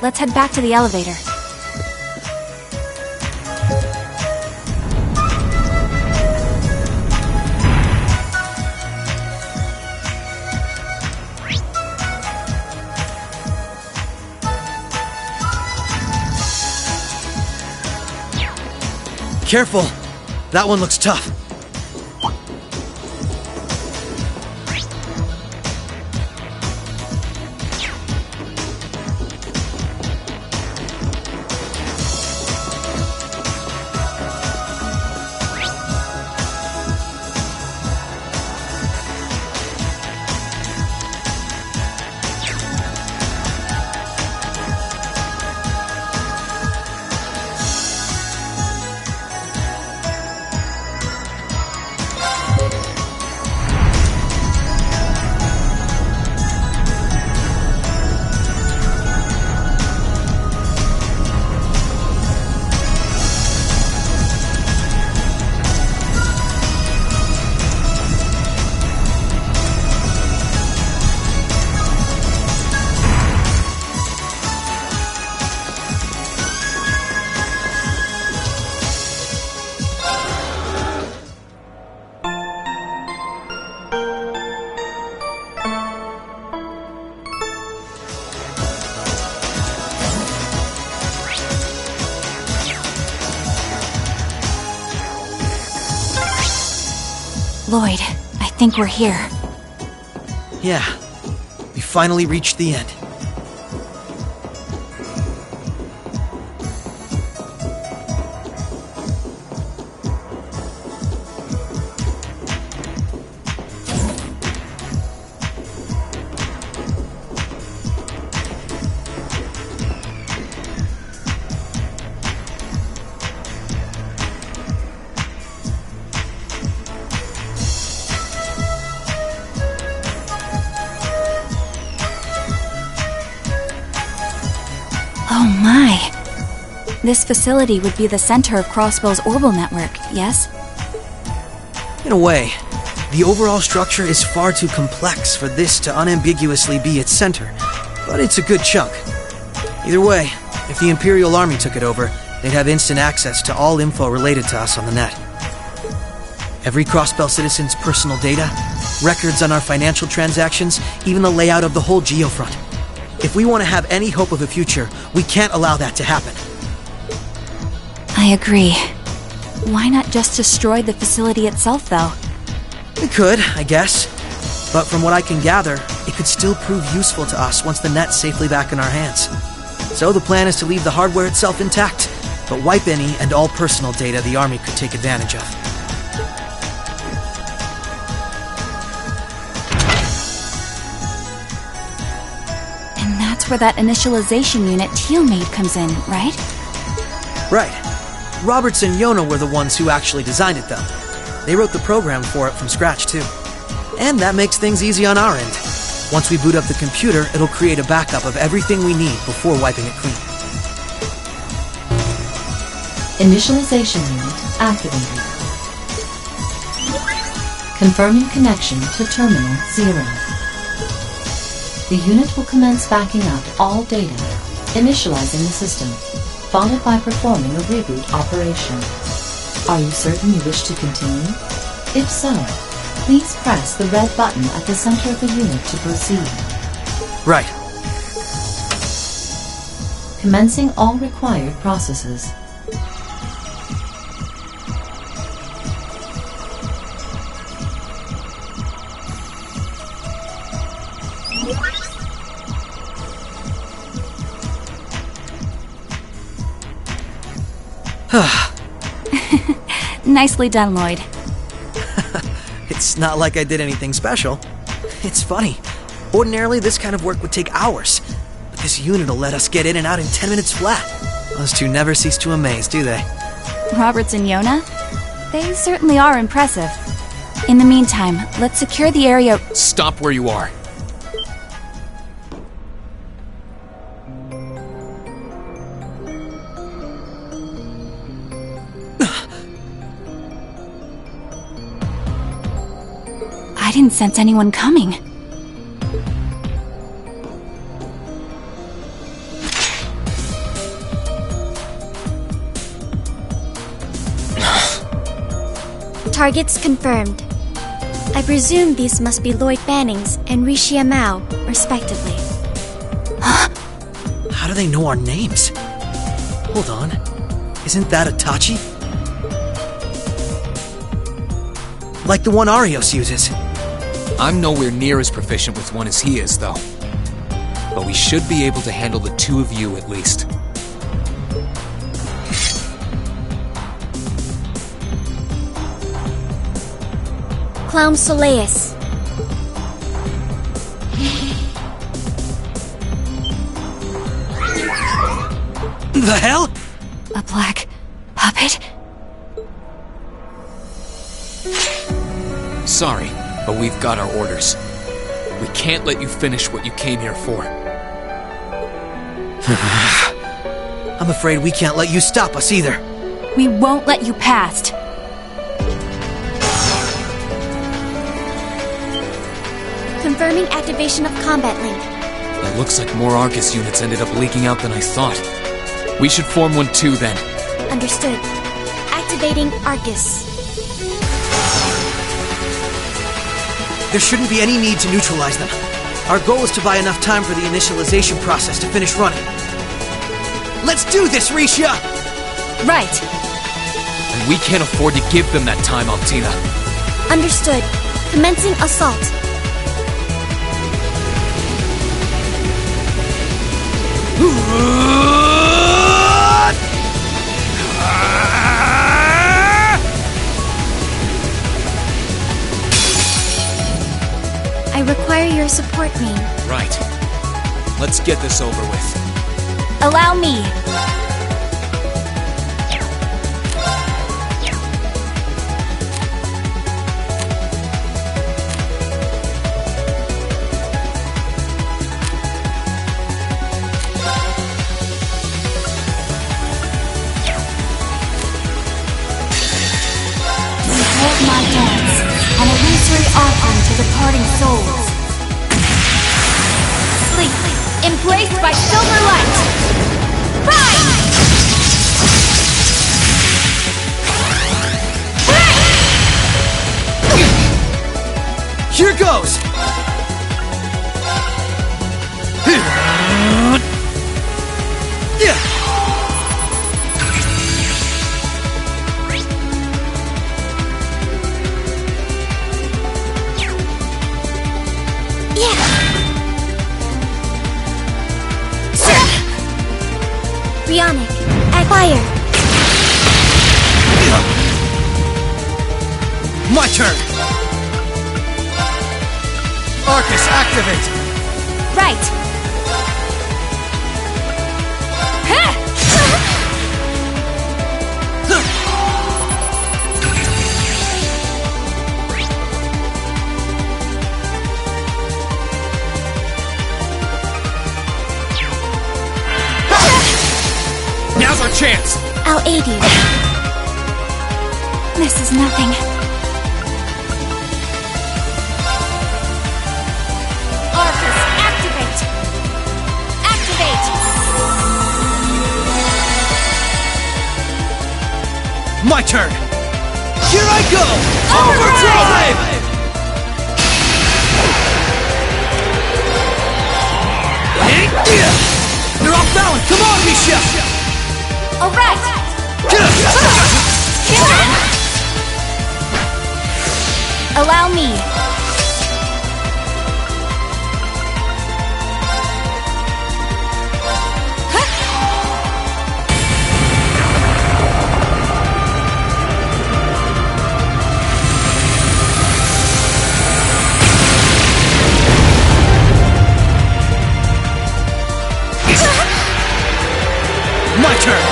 Let's head back to the elevator. Careful. That one looks tough. Lloyd, I think we're here. Yeah, we finally reached the end. Oh my! This facility would be the center of Crossbow's orbital network, yes? In a way, the overall structure is far too complex for this to unambiguously be its center, but it's a good chunk. Either way, if the Imperial Army took it over, they'd have instant access to all info related to us on the net. Every Crossbell citizen's personal data, records on our financial transactions, even the layout of the whole geofront. If we want to have any hope of a future, we can't allow that to happen. I agree. Why not just destroy the facility itself, though? We could, I guess. But from what I can gather, it could still prove useful to us once the net's safely back in our hands. So the plan is to leave the hardware itself intact, but wipe any and all personal data the Army could take advantage of. And that's where that initialization unit Teal made comes in, right? Right. Roberts and Yona were the ones who actually designed it, though. They wrote the program for it from scratch, too. And that makes things easy on our end. Once we boot up the computer, it'll create a backup of everything we need before wiping it clean. Initialization unit activated. Confirming connection to Terminal 0. The unit will commence backing up all data, initializing the system, followed by performing a reboot operation. Are you certain you wish to continue? If so, please press the red button at the center of the unit to proceed. Right. Commencing all required processes. Nicely done, Lloyd. It's not like I did anything special. It's funny. Ordinarily, this kind of work would take hours. But this unit will let us get in and out in 10 minutes flat. Those two never cease to amaze, do they? Roberts and Yona? They certainly are impressive. In the meantime, let's secure the area. Stop where you are. I didn't sense anyone coming. Targets confirmed. I presume these must be Lloyd Bannings and Rishia Mao, respectively. How do they know our names? Hold on. Isn't that Itachi? Like the one Arios uses. I'm nowhere near as proficient with one as he is, though. But we should be able to handle the two of you at least. Clown Soleus. The hell? A black puppet? Sorry, but we've got our orders. We can't let you finish what you came here for. I'm afraid we can't let you stop us either. We won't let you past. Confirming activation of combat link. It looks like more Arcus units ended up leaking out than I thought. We should form one too, then. Understood. Activating Arcus. There shouldn't be any need to neutralize them. Our goal is to buy enough time for the initialization process to finish running. Let's do this, Rishia! Right. And we can't afford to give them that time, Altina. Understood. Commencing assault. I require your support, Main. Right. Let's get this over with. Allow me. Behold my dance, an illusory offering to departing souls. Sleep, embraced by silver light. Rise! Here goes! Bionic, at fire. My turn! Arcus, activate! Right. Now's our chance! I'll aid you. This is nothing. Arcus, activate! Activate! My turn! Here I go! Overdrive! You're off balance! Come on, Misha! All right. Allow me. My turn!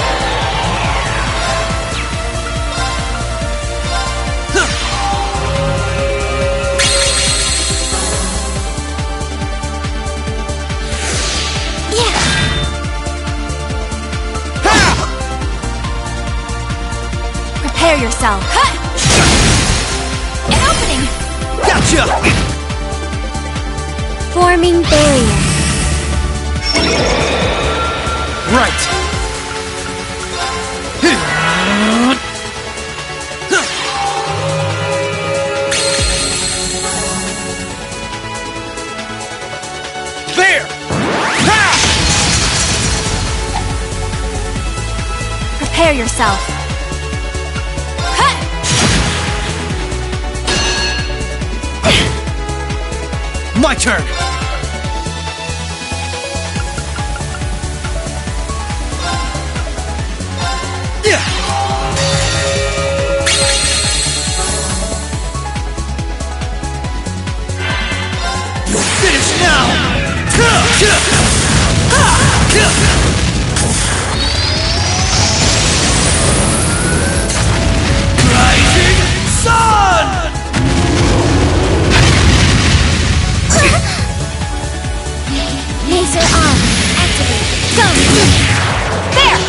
Prepare yourself. An opening. Gotcha! Forming barrier. Right. There! Prepare yourself. My turn! Finish now! Rising Sun! Laser arm. Activate. Come. There.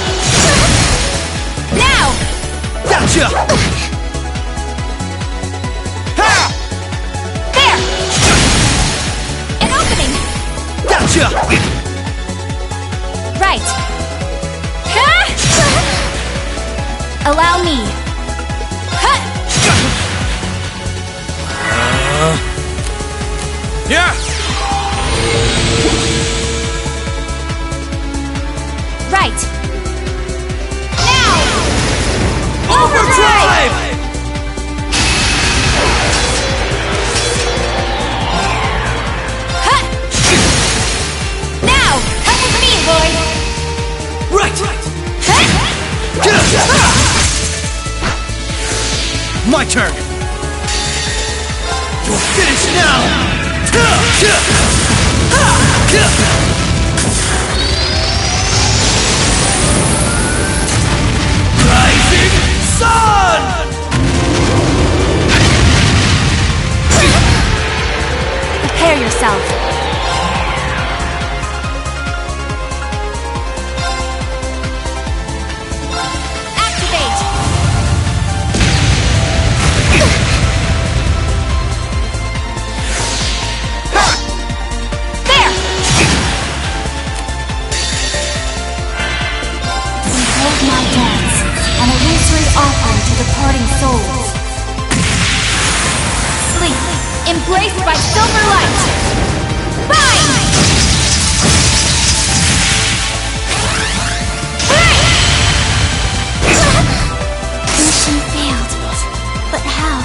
Now. Gotcha! There. An opening. Gotcha! Right. Allow me. Yeah! Right. Now. Overdrive! my turn! You're finished now! Rising Sun! Prepare yourself. Activate! There! Behold my dance, an illusory offering to departing souls. Sleep, embraced by silver light! Bind! Mission failed. But how?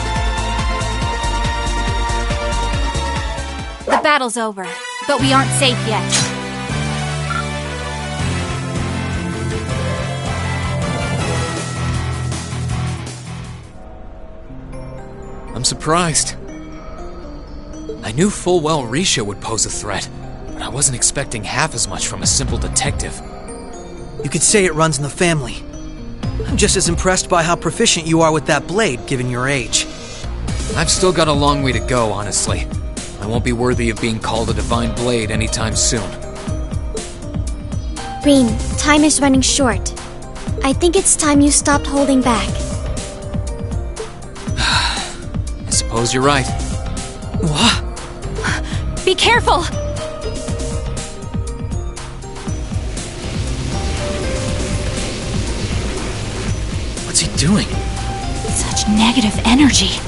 The battle's over, but we aren't safe yet. I'm surprised. I knew full well Risha would pose a threat, but I wasn't expecting half as much from a simple detective. You could say it runs in the family. I'm just as impressed by how proficient you are with that blade, given your age. I've still got a long way to go, honestly. I won't be worthy of being called a divine blade anytime soon. Rin, time is running short. I think it's time you stopped holding back. I suppose you're right. What? Be careful! What's he doing? Such negative energy.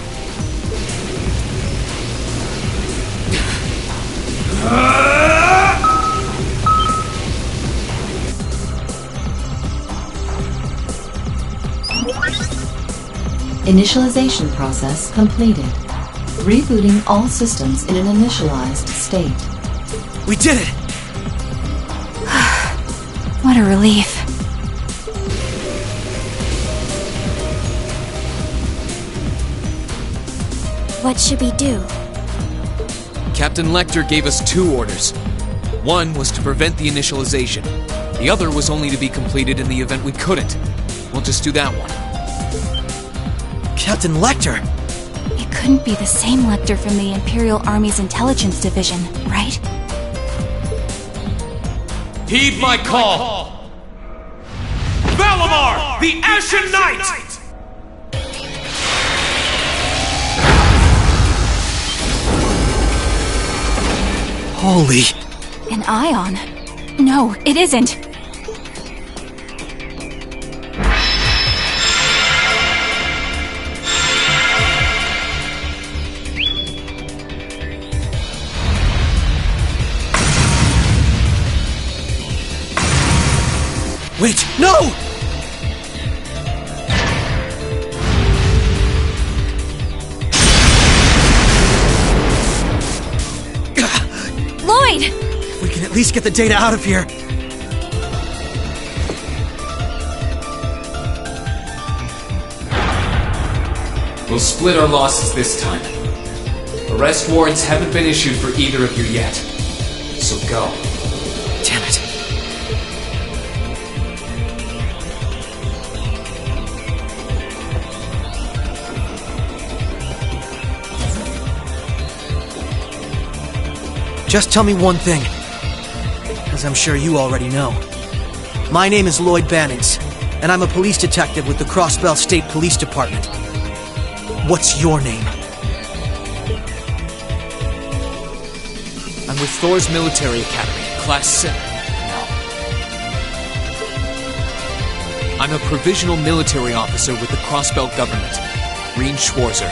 Initialization process completed. Rebooting all systems in an initialized state. We did it! What a relief. What should we do? Captain Lecter gave us 2 orders. One was to prevent the initialization. The other was only to be completed in the event we couldn't. We'll just do that one. Captain Lecter! It couldn't be the same Lecter from the Imperial Army's Intelligence Division, right? Heed my call! Valimar, the Ashen Knight! Holy... An ion? No, it isn't. Wait, no! Lloyd! We can at least get the data out of here. We'll split our losses this time. Arrest warrants haven't been issued for either of you yet. So go. Damn it. Just tell me one thing, as I'm sure you already know. My name is Lloyd Bannings, and I'm a police detective with the Crossbell State Police Department. What's your name? I'm with Thor's Military Academy, Class 7. No. I'm a provisional military officer with the Crossbell government, Rin Schwarzer.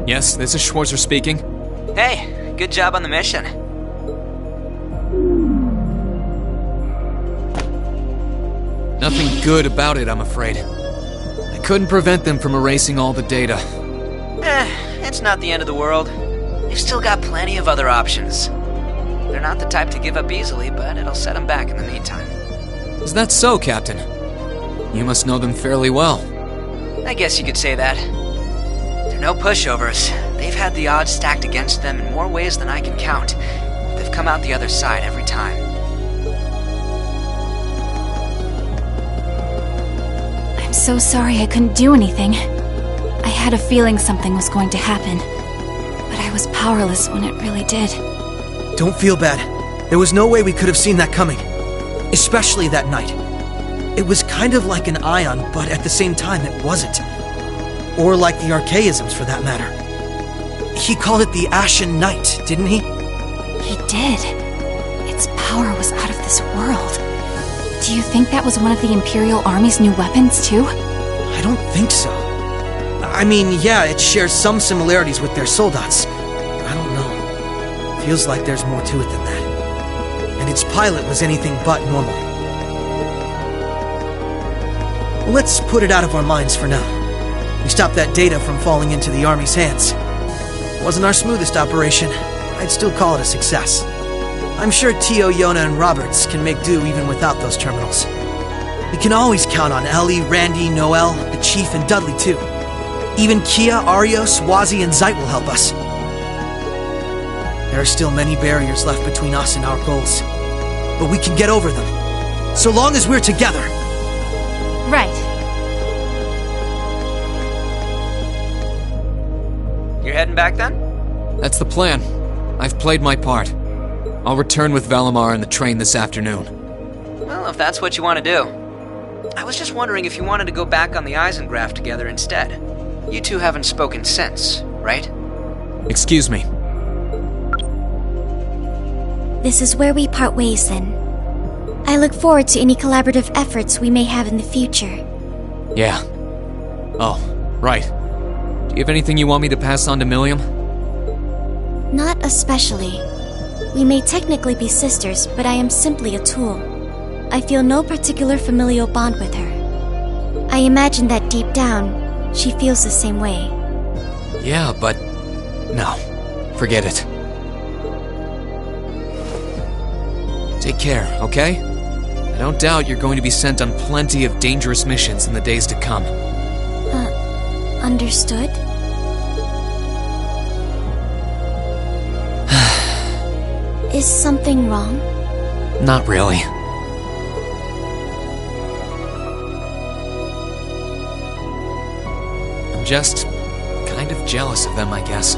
Yes, this is Schwarzer speaking. Hey, good job on the mission. Nothing good about it, I'm afraid. I couldn't prevent them from erasing all the data. It's not the end of the world. They've still got plenty of other options. They're not the type to give up easily, but it'll set them back in the meantime. Is that so, Captain? You must know them fairly well. I guess you could say that. They're no pushovers. They've had the odds stacked against them in more ways than I can count. They've come out the other side every time. I'm so sorry I couldn't do anything. I had a feeling something was going to happen, but I was powerless when it really did. Don't feel bad. There was no way we could have seen that coming. Especially that night. It was kind of like an ion, but at the same time it wasn't. Or like the Archaisms, for that matter. He called it the Ashen Night, didn't he? He did. Its power was out of this world. Do you think that was one of the Imperial Army's new weapons, too? I don't think so. I mean, yeah, it shares some similarities with their soldats. I don't know. Feels like there's more to it than that. And its pilot was anything but normal. Let's put it out of our minds for now. We stopped that data from falling into the Army's hands. It wasn't our smoothest operation. I'd still call it a success. I'm sure Tio, Yona, and Roberts can make do even without those terminals. We can always count on Ellie, Randy, Noel, the Chief, and Dudley, too. Even Kia, Arios, Wazi, and Zeit will help us. There are still many barriers left between us and our goals. But we can get over them. So long as we're together. Right. You're heading back then? That's the plan. I've played my part. I'll return with Valimar in the train this afternoon. Well, if that's what you want to do. I was just wondering if you wanted to go back on the Eisengraph together instead. You two haven't spoken since, right? Excuse me. This is where we part ways then. I look forward to any collaborative efforts we may have in the future. Yeah. Oh, right. Do you have anything you want me to pass on to Milliam? Not especially. We may technically be sisters, but I am simply a tool. I feel no particular familial bond with her. I imagine that deep down, she feels the same way. Yeah, but... no. Forget it. Take care, okay? I don't doubt you're going to be sent on plenty of dangerous missions in the days to come. Understood? Is something wrong? Not really. I'm just kind of jealous of them, I guess.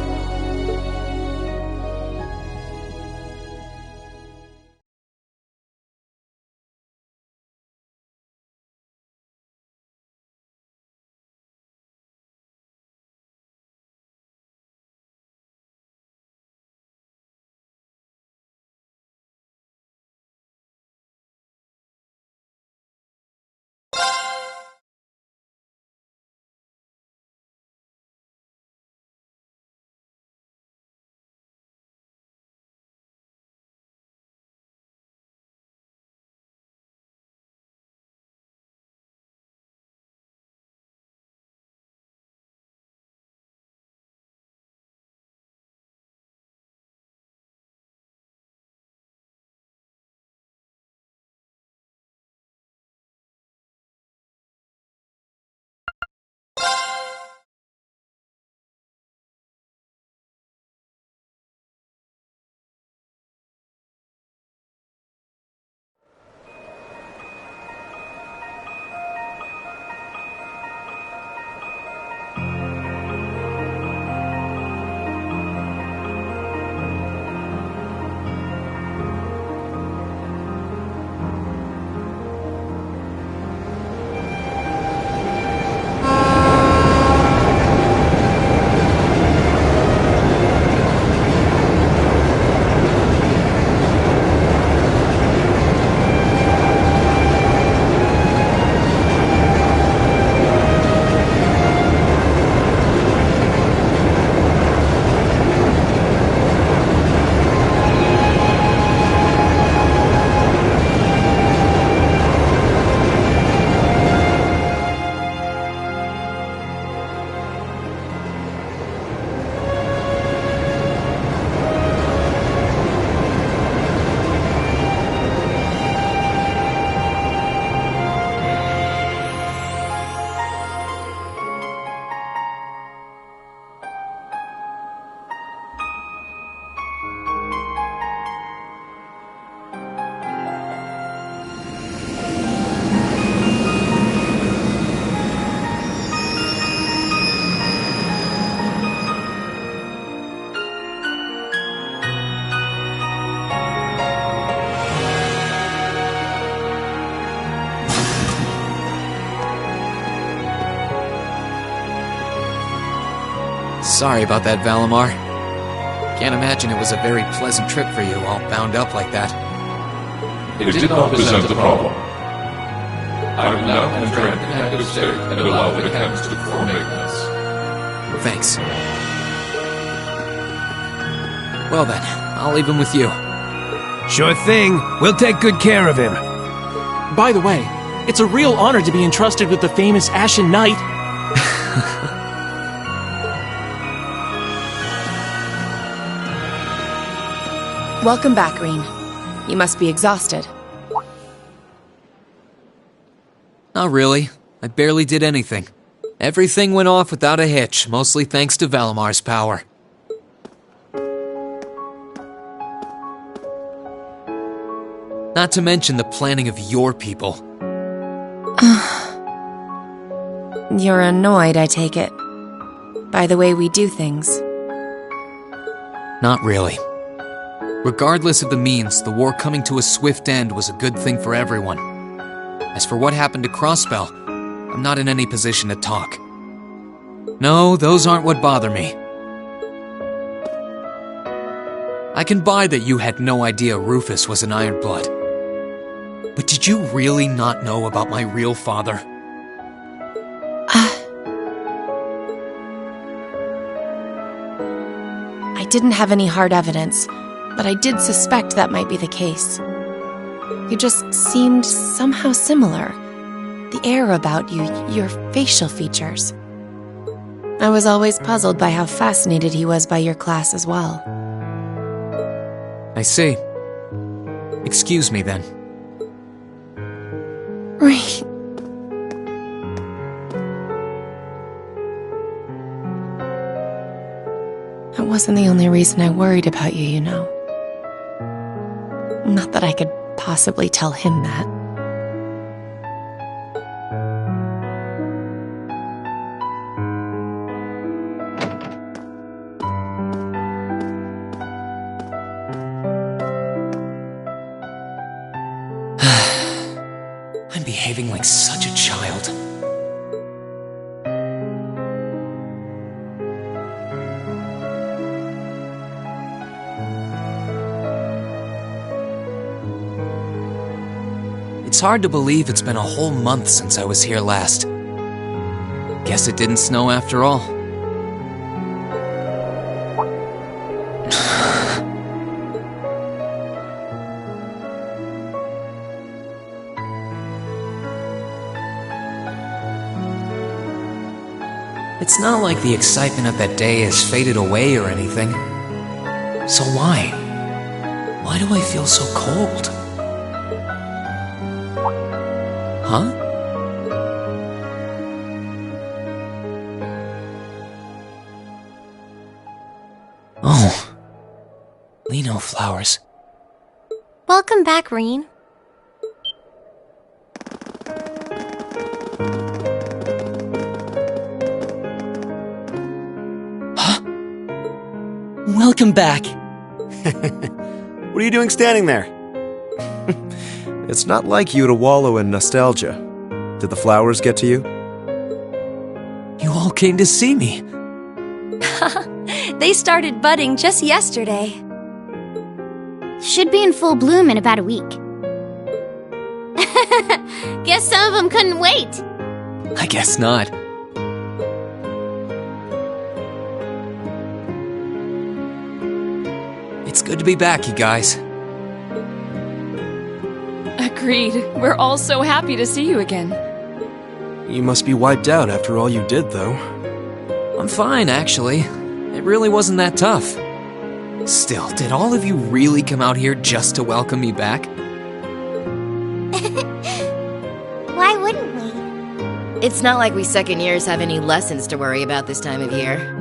Sorry about that, Valimar. Can't imagine it was a very pleasant trip for you, all bound up like that. It did not present a problem. I will now enter an inactive state and allow the mechanics to perform maintenance. Thanks. Well then, I'll leave him with you. Sure thing. We'll take good care of him. By the way, it's a real honor to be entrusted with the famous Ashen Knight. Welcome back, Rean. You must be exhausted. Not really. I barely did anything. Everything went off without a hitch, mostly thanks to Valimar's power. Not to mention the planning of your people. You're annoyed, I take it, by the way we do things. Not really. Regardless of the means, the war coming to a swift end was a good thing for everyone. As for what happened to Crossbell, I'm not in any position to talk. No, those aren't what bother me. I can buy that you had no idea Rufus was an Ironblood. But did you really not know about my real father? I didn't have any hard evidence, but I did suspect that might be the case. You just seemed somehow similar. The air about you, your facial features. I was always puzzled by how fascinated he was by your class as well. I see. Excuse me then. Right. That wasn't the only reason I worried about you, you know. Not that I could possibly tell him that. I'm behaving like such a child. It's hard to believe it's been a whole month since I was here last. Guess it didn't snow after all. It's not like the excitement of that day has faded away or anything. So why? Why do I feel so cold? Huh? Oh. Lino flowers. Welcome back, Rean. Welcome back. What are you doing standing there? It's not like you to wallow in nostalgia. Did the flowers get to you? You all came to see me. They started budding just yesterday. Should be in full bloom in about a week. Guess some of them couldn't wait. I guess not. It's good to be back, you guys. Agreed. We're all so happy to see you again. You must be wiped out after all you did, though. I'm fine, actually. It really wasn't that tough. Still, did all of you really come out here just to welcome me back? Why wouldn't we? It's not like we second years have any lessons to worry about this time of year.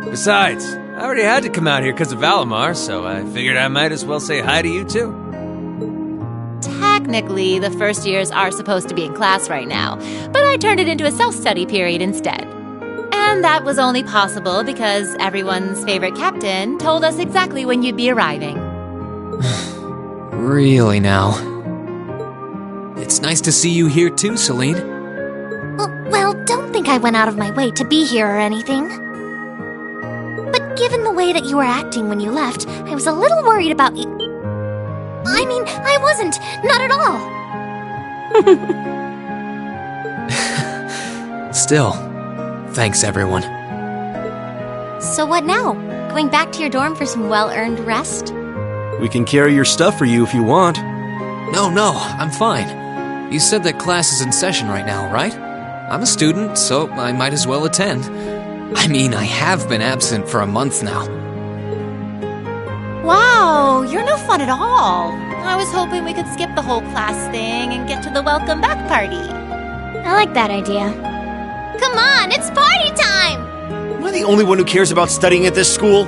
Besides, I already had to come out here because of Valimar, so I figured I might as well say hi to you too. Technically, the first years are supposed to be in class right now, but I turned it into a self-study period instead. And that was only possible because everyone's favorite captain told us exactly when you'd be arriving. Really now? It's nice to see you here too, Celine. Well, don't think I went out of my way to be here or anything. Given the way that you were acting when you left, I was a little worried about you. I mean, I wasn't. Not at all. Still, thanks everyone. So what now? Going back to your dorm for some well-earned rest? We can carry your stuff for you if you want. No, I'm fine. You said that class is in session right now, right? I'm a student, so I might as well attend. I mean, I have been absent for a month now. Wow, you're no fun at all. I was hoping we could skip the whole class thing and get to the welcome back party. I like that idea. Come on, it's party time! Am I the only one who cares about studying at this school?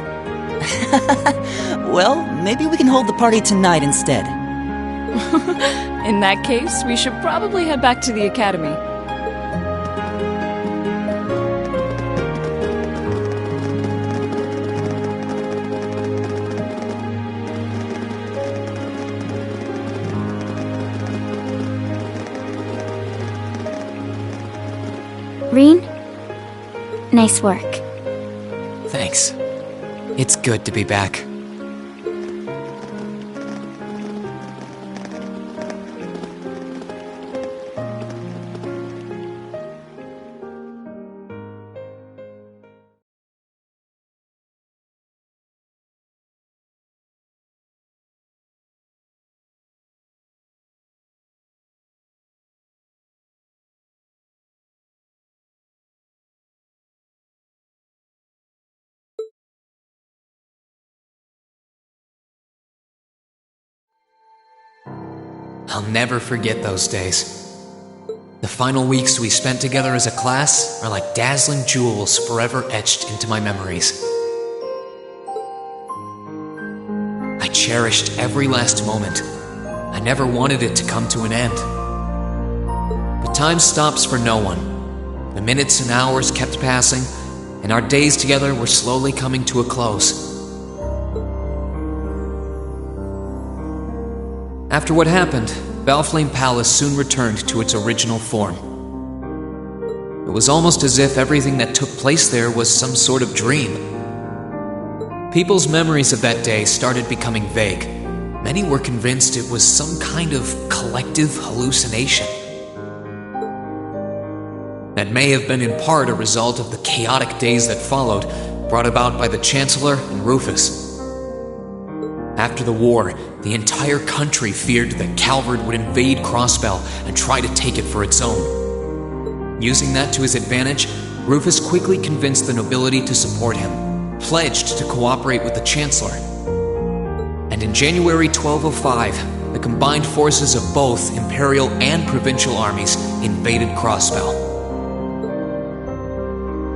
Well, maybe we can hold the party tonight instead. In that case, we should probably head back to the academy. Rean, nice work. Thanks. It's good to be back. I'll never forget those days. The final weeks we spent together as a class are like dazzling jewels forever etched into my memories. I cherished every last moment. I never wanted it to come to an end. But time stops for no one. The minutes and hours kept passing, and our days together were slowly coming to a close. After what happened, Valflame Palace soon returned to its original form. It was almost as if everything that took place there was some sort of dream. People's memories of that day started becoming vague. Many were convinced it was some kind of collective hallucination. That may have been in part a result of the chaotic days that followed, brought about by the Chancellor and Rufus. After the war, the entire country feared that Calvard would invade Crossbell and try to take it for its own. Using that to his advantage, Rufus quickly convinced the nobility to support him, pledged to cooperate with the Chancellor. And in January 1205, the combined forces of both Imperial and Provincial armies invaded Crossbell.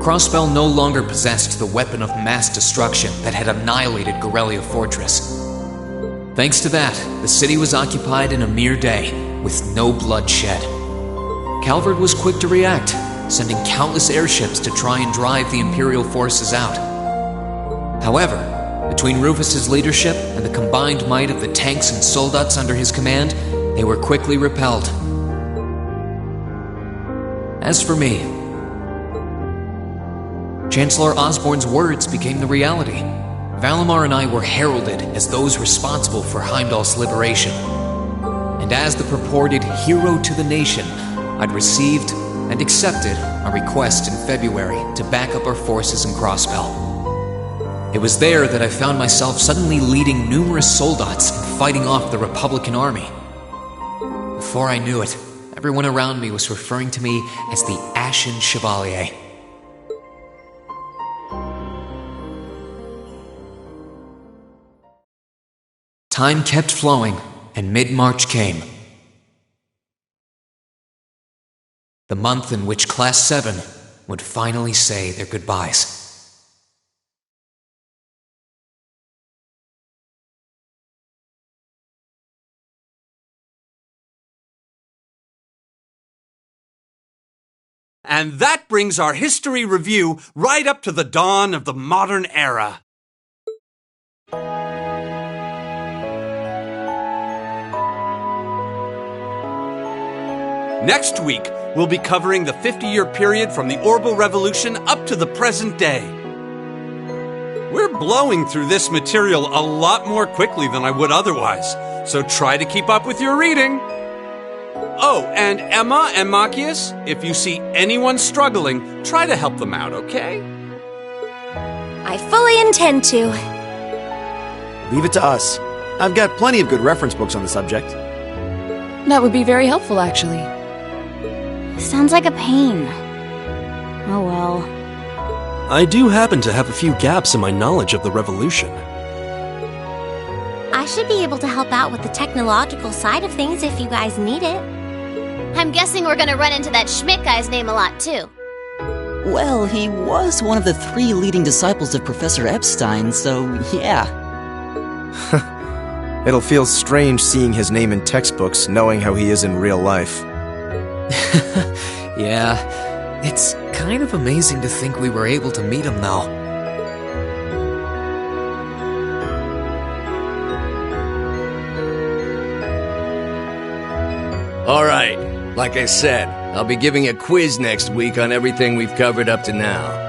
Crossbell no longer possessed the weapon of mass destruction that had annihilated Gorelia Fortress. Thanks to that, the city was occupied in a mere day, with no blood shed. Calvard was quick to react, sending countless airships to try and drive the Imperial forces out. However, between Rufus's leadership and the combined might of the tanks and soldats under his command, they were quickly repelled. As for me, Chancellor Osborne's words became the reality. Valimar and I were heralded as those responsible for Heimdall's liberation. And as the purported hero to the nation, I'd received and accepted a request in February to back up our forces in Crossbell. It was there that I found myself suddenly leading numerous soldats and fighting off the Republican army. Before I knew it, everyone around me was referring to me as the Ashen Chevalier. Time kept flowing, and mid-March came. The month in which Class 7 would finally say their goodbyes. And that brings our history review right up to the dawn of the modern era. Next week, we'll be covering the 50-year period from the Orbital Revolution up to the present day. We're blowing through this material a lot more quickly than I would otherwise, so try to keep up with your reading. Oh, and Emma and Machias, if you see anyone struggling, try to help them out, okay? I fully intend to. Leave it to us. I've got plenty of good reference books on the subject. That would be very helpful, actually. Sounds like a pain. Oh well. I do happen to have a few gaps in my knowledge of the Revolution. I should be able to help out with the technological side of things if you guys need it. I'm guessing we're gonna run into that Schmidt guy's name a lot, too. Well, he was one of the 3 leading disciples of Professor Epstein, so yeah. It'll feel strange seeing his name in textbooks, knowing how he is in real life. Yeah, it's kind of amazing to think we were able to meet him, though. Alright, like I said, I'll be giving a quiz next week on everything we've covered up to now.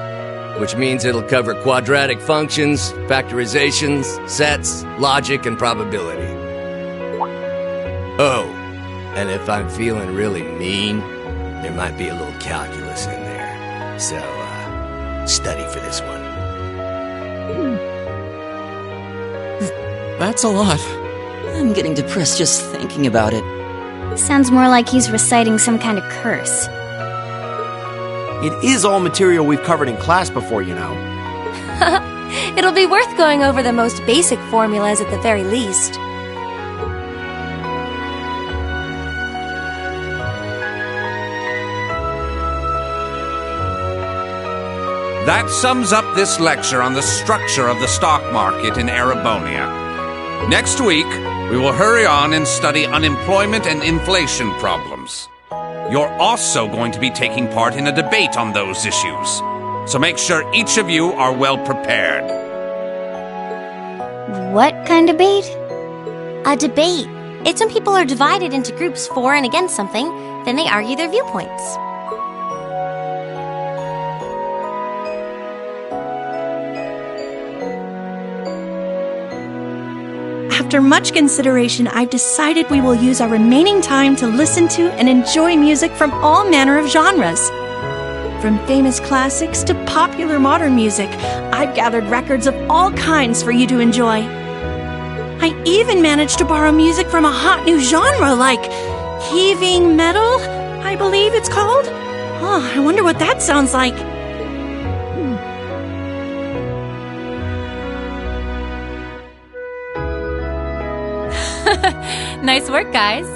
Which means it'll cover quadratic functions, factorizations, sets, logic, and probability. Oh, and if I'm feeling really mean, there might be a little calculus in there. So, study for this one. That's a lot. I'm getting depressed just thinking about it. Sounds more like he's reciting some kind of curse. It is all material we've covered in class before, you know. It'll be worth going over the most basic formulas at the very least. That sums up this lecture on the structure of the stock market in Erebonia. Next week, we will hurry on and study unemployment and inflation problems. You're also going to be taking part in a debate on those issues, so make sure each of you are well prepared. What kind of debate? A debate. It's when people are divided into groups for and against something, then they argue their viewpoints. After much consideration, I've decided we will use our remaining time to listen to and enjoy music from all manner of genres. From famous classics to popular modern music, I've gathered records of all kinds for you to enjoy. I even managed to borrow music from a hot new genre like heaving metal, I believe it's called. Oh, I wonder what that sounds like. Nice work, guys.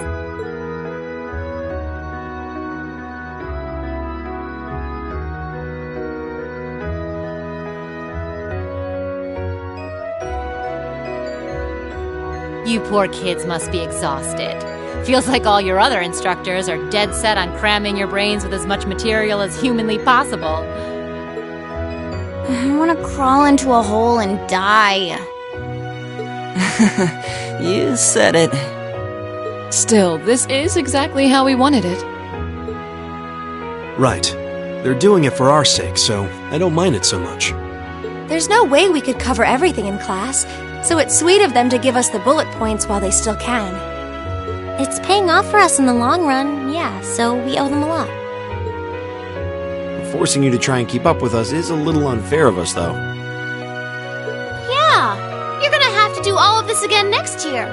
You poor kids must be exhausted. Feels like all your other instructors are dead set on cramming your brains with as much material as humanly possible. I want to crawl into a hole and die. You said it. Still, this is exactly how we wanted it. Right. They're doing it for our sake, so I don't mind it so much. There's no way we could cover everything in class, so it's sweet of them to give us the bullet points while they still can. It's paying off for us in the long run, yeah, so we owe them a lot. Forcing you to try and keep up with us is a little unfair of us, though. Yeah, you're gonna have to do all of this again next year.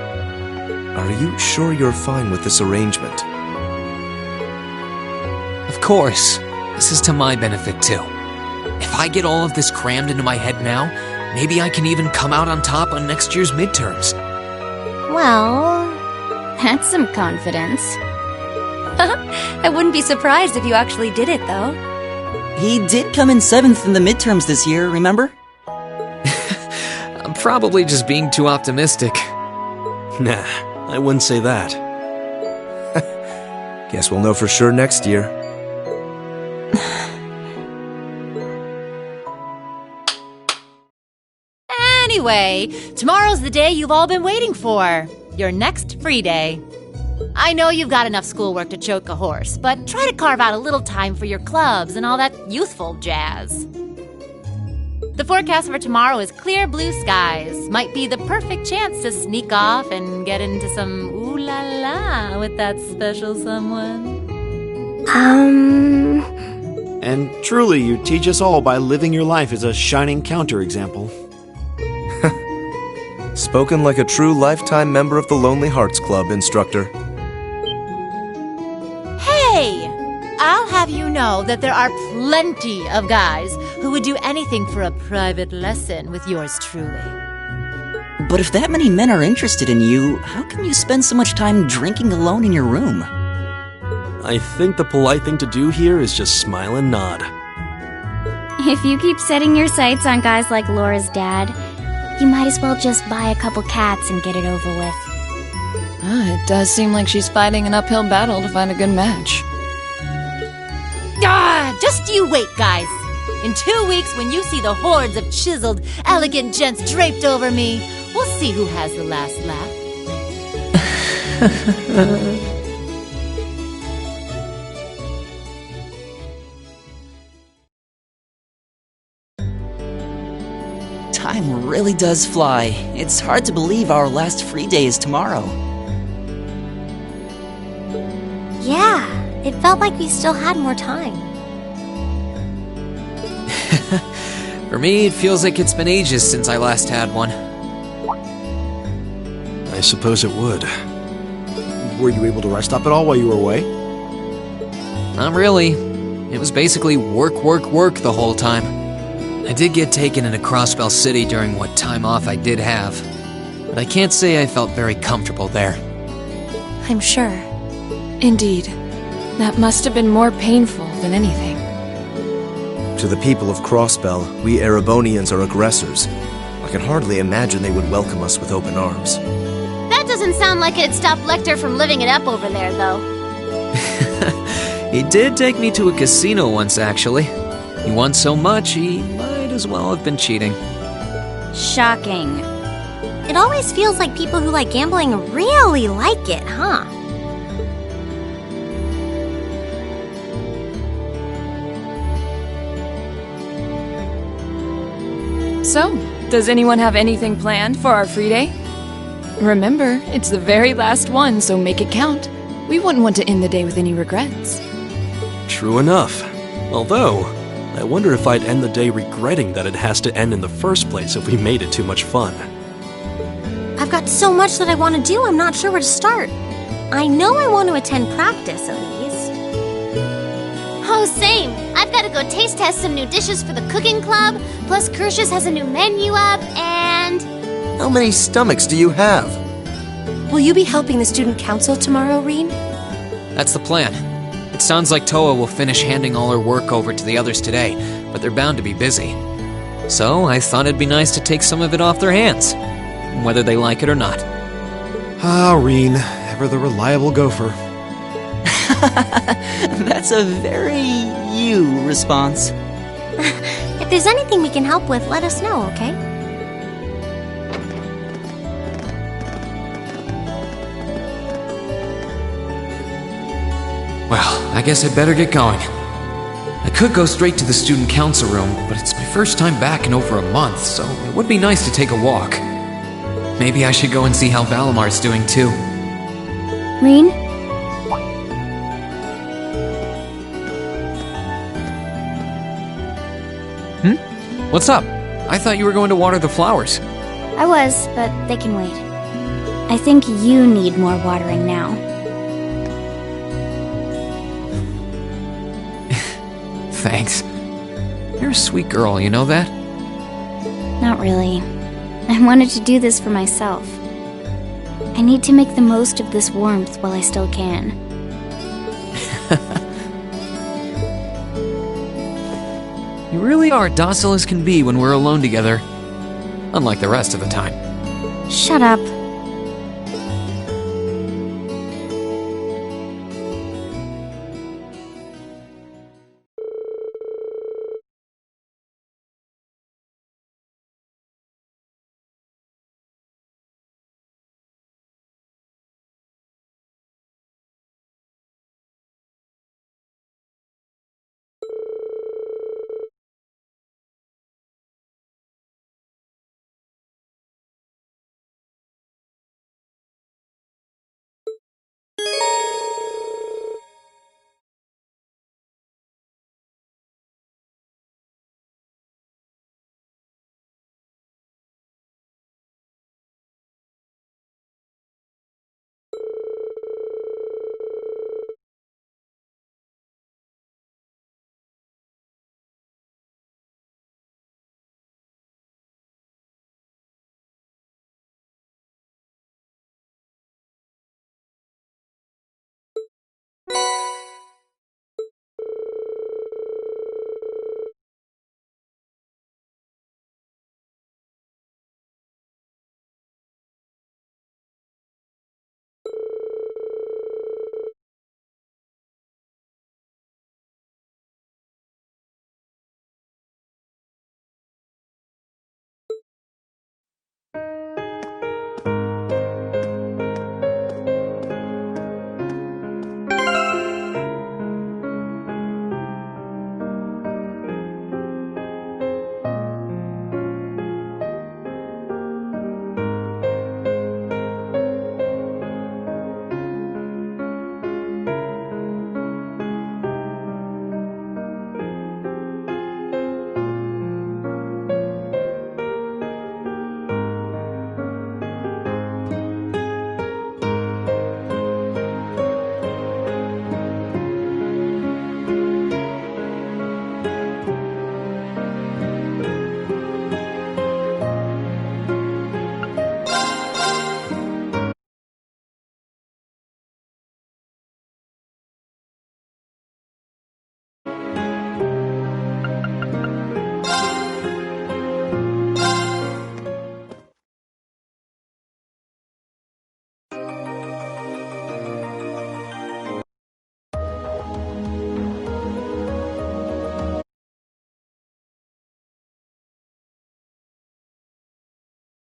Are you sure you're fine with this arrangement? Of course. This is to my benefit, too. If I get all of this crammed into my head now, maybe I can even come out on top on next year's midterms. Well, that's some confidence. I wouldn't be surprised if you actually did it, though. He did come in 7th in the midterms this year, remember? I'm probably just being too optimistic. Nah, I wouldn't say that. Guess we'll know for sure next year. Anyway, tomorrow's the day you've all been waiting for. Your next free day. I know you've got enough schoolwork to choke a horse, but try to carve out a little time for your clubs and all that youthful jazz. The forecast for tomorrow is clear blue skies. Might be the perfect chance to sneak off and get into some ooh la la with that special someone. And truly, you teach us all by living your life as a shining counterexample. Spoken like a true lifetime member of the Lonely Hearts Club, instructor. Hey! I'll have you know that there are plenty of guys who would do anything for a private lesson with yours truly. But if that many men are interested in you, how can you spend so much time drinking alone in your room? I think the polite thing to do here is just smile and nod. If you keep setting your sights on guys like Laura's dad, you might as well just buy a couple cats and get it over with. It does seem like she's fighting an uphill battle to find a good match. Just you wait, guys. In 2 weeks, when you see the hordes of chiseled, elegant gents draped over me, we'll see who has the last laugh. Time really does fly. It's hard to believe our last free day is tomorrow. Yeah, it felt like we still had more time. For me, it feels like it's been ages since I last had one. I suppose it would. Were you able to rest up at all while you were away? Not really. It was basically work, work, work the whole time. I did get taken into Crossbell City during what time off I did have, but I can't say I felt very comfortable there. I'm sure. Indeed. That must have been more painful than anything. To the people of Crossbell, we Erebonians are aggressors. I can hardly imagine they would welcome us with open arms. That doesn't sound like it'd stop Lecter from living it up over there, though. He did take me to a casino once, actually. He won so much, he might as well have been cheating. Shocking. It always feels like people who like gambling really like it, huh? So, does anyone have anything planned for our free day? Remember, it's the very last one, so make it count. We wouldn't want to end the day with any regrets. True enough. Although, I wonder if I'd end the day regretting that it has to end in the first place if we made it too much fun. I've got so much that I want to do, I'm not sure where to start. I know I want to attend practice, at least. Oh, same. I've got to go taste test some new dishes for the cooking club, plus Kershus has a new menu up, and... How many stomachs do you have? Will you be helping the student council tomorrow, Reen? That's the plan. It sounds like Toa will finish handing all her work over to the others today, but they're bound to be busy. So I thought it'd be nice to take some of it off their hands, whether they like it or not. Ah, Reen, ever the reliable gopher. That's a very you response. If there's anything we can help with, let us know, okay? Well, I guess I'd better get going. I could go straight to the student council room, but it's my first time back in over a month, so it would be nice to take a walk. Maybe I should go and see how Valamar's doing too. Reen? What's up? I thought you were going to water the flowers. I was, but they can wait. I think you need more watering now. Thanks. You're a sweet girl, you know that? Not really. I wanted to do this for myself. I need to make the most of this warmth while I still can. You really are docile as can be when we're alone together. Unlike the rest of the time. Shut up.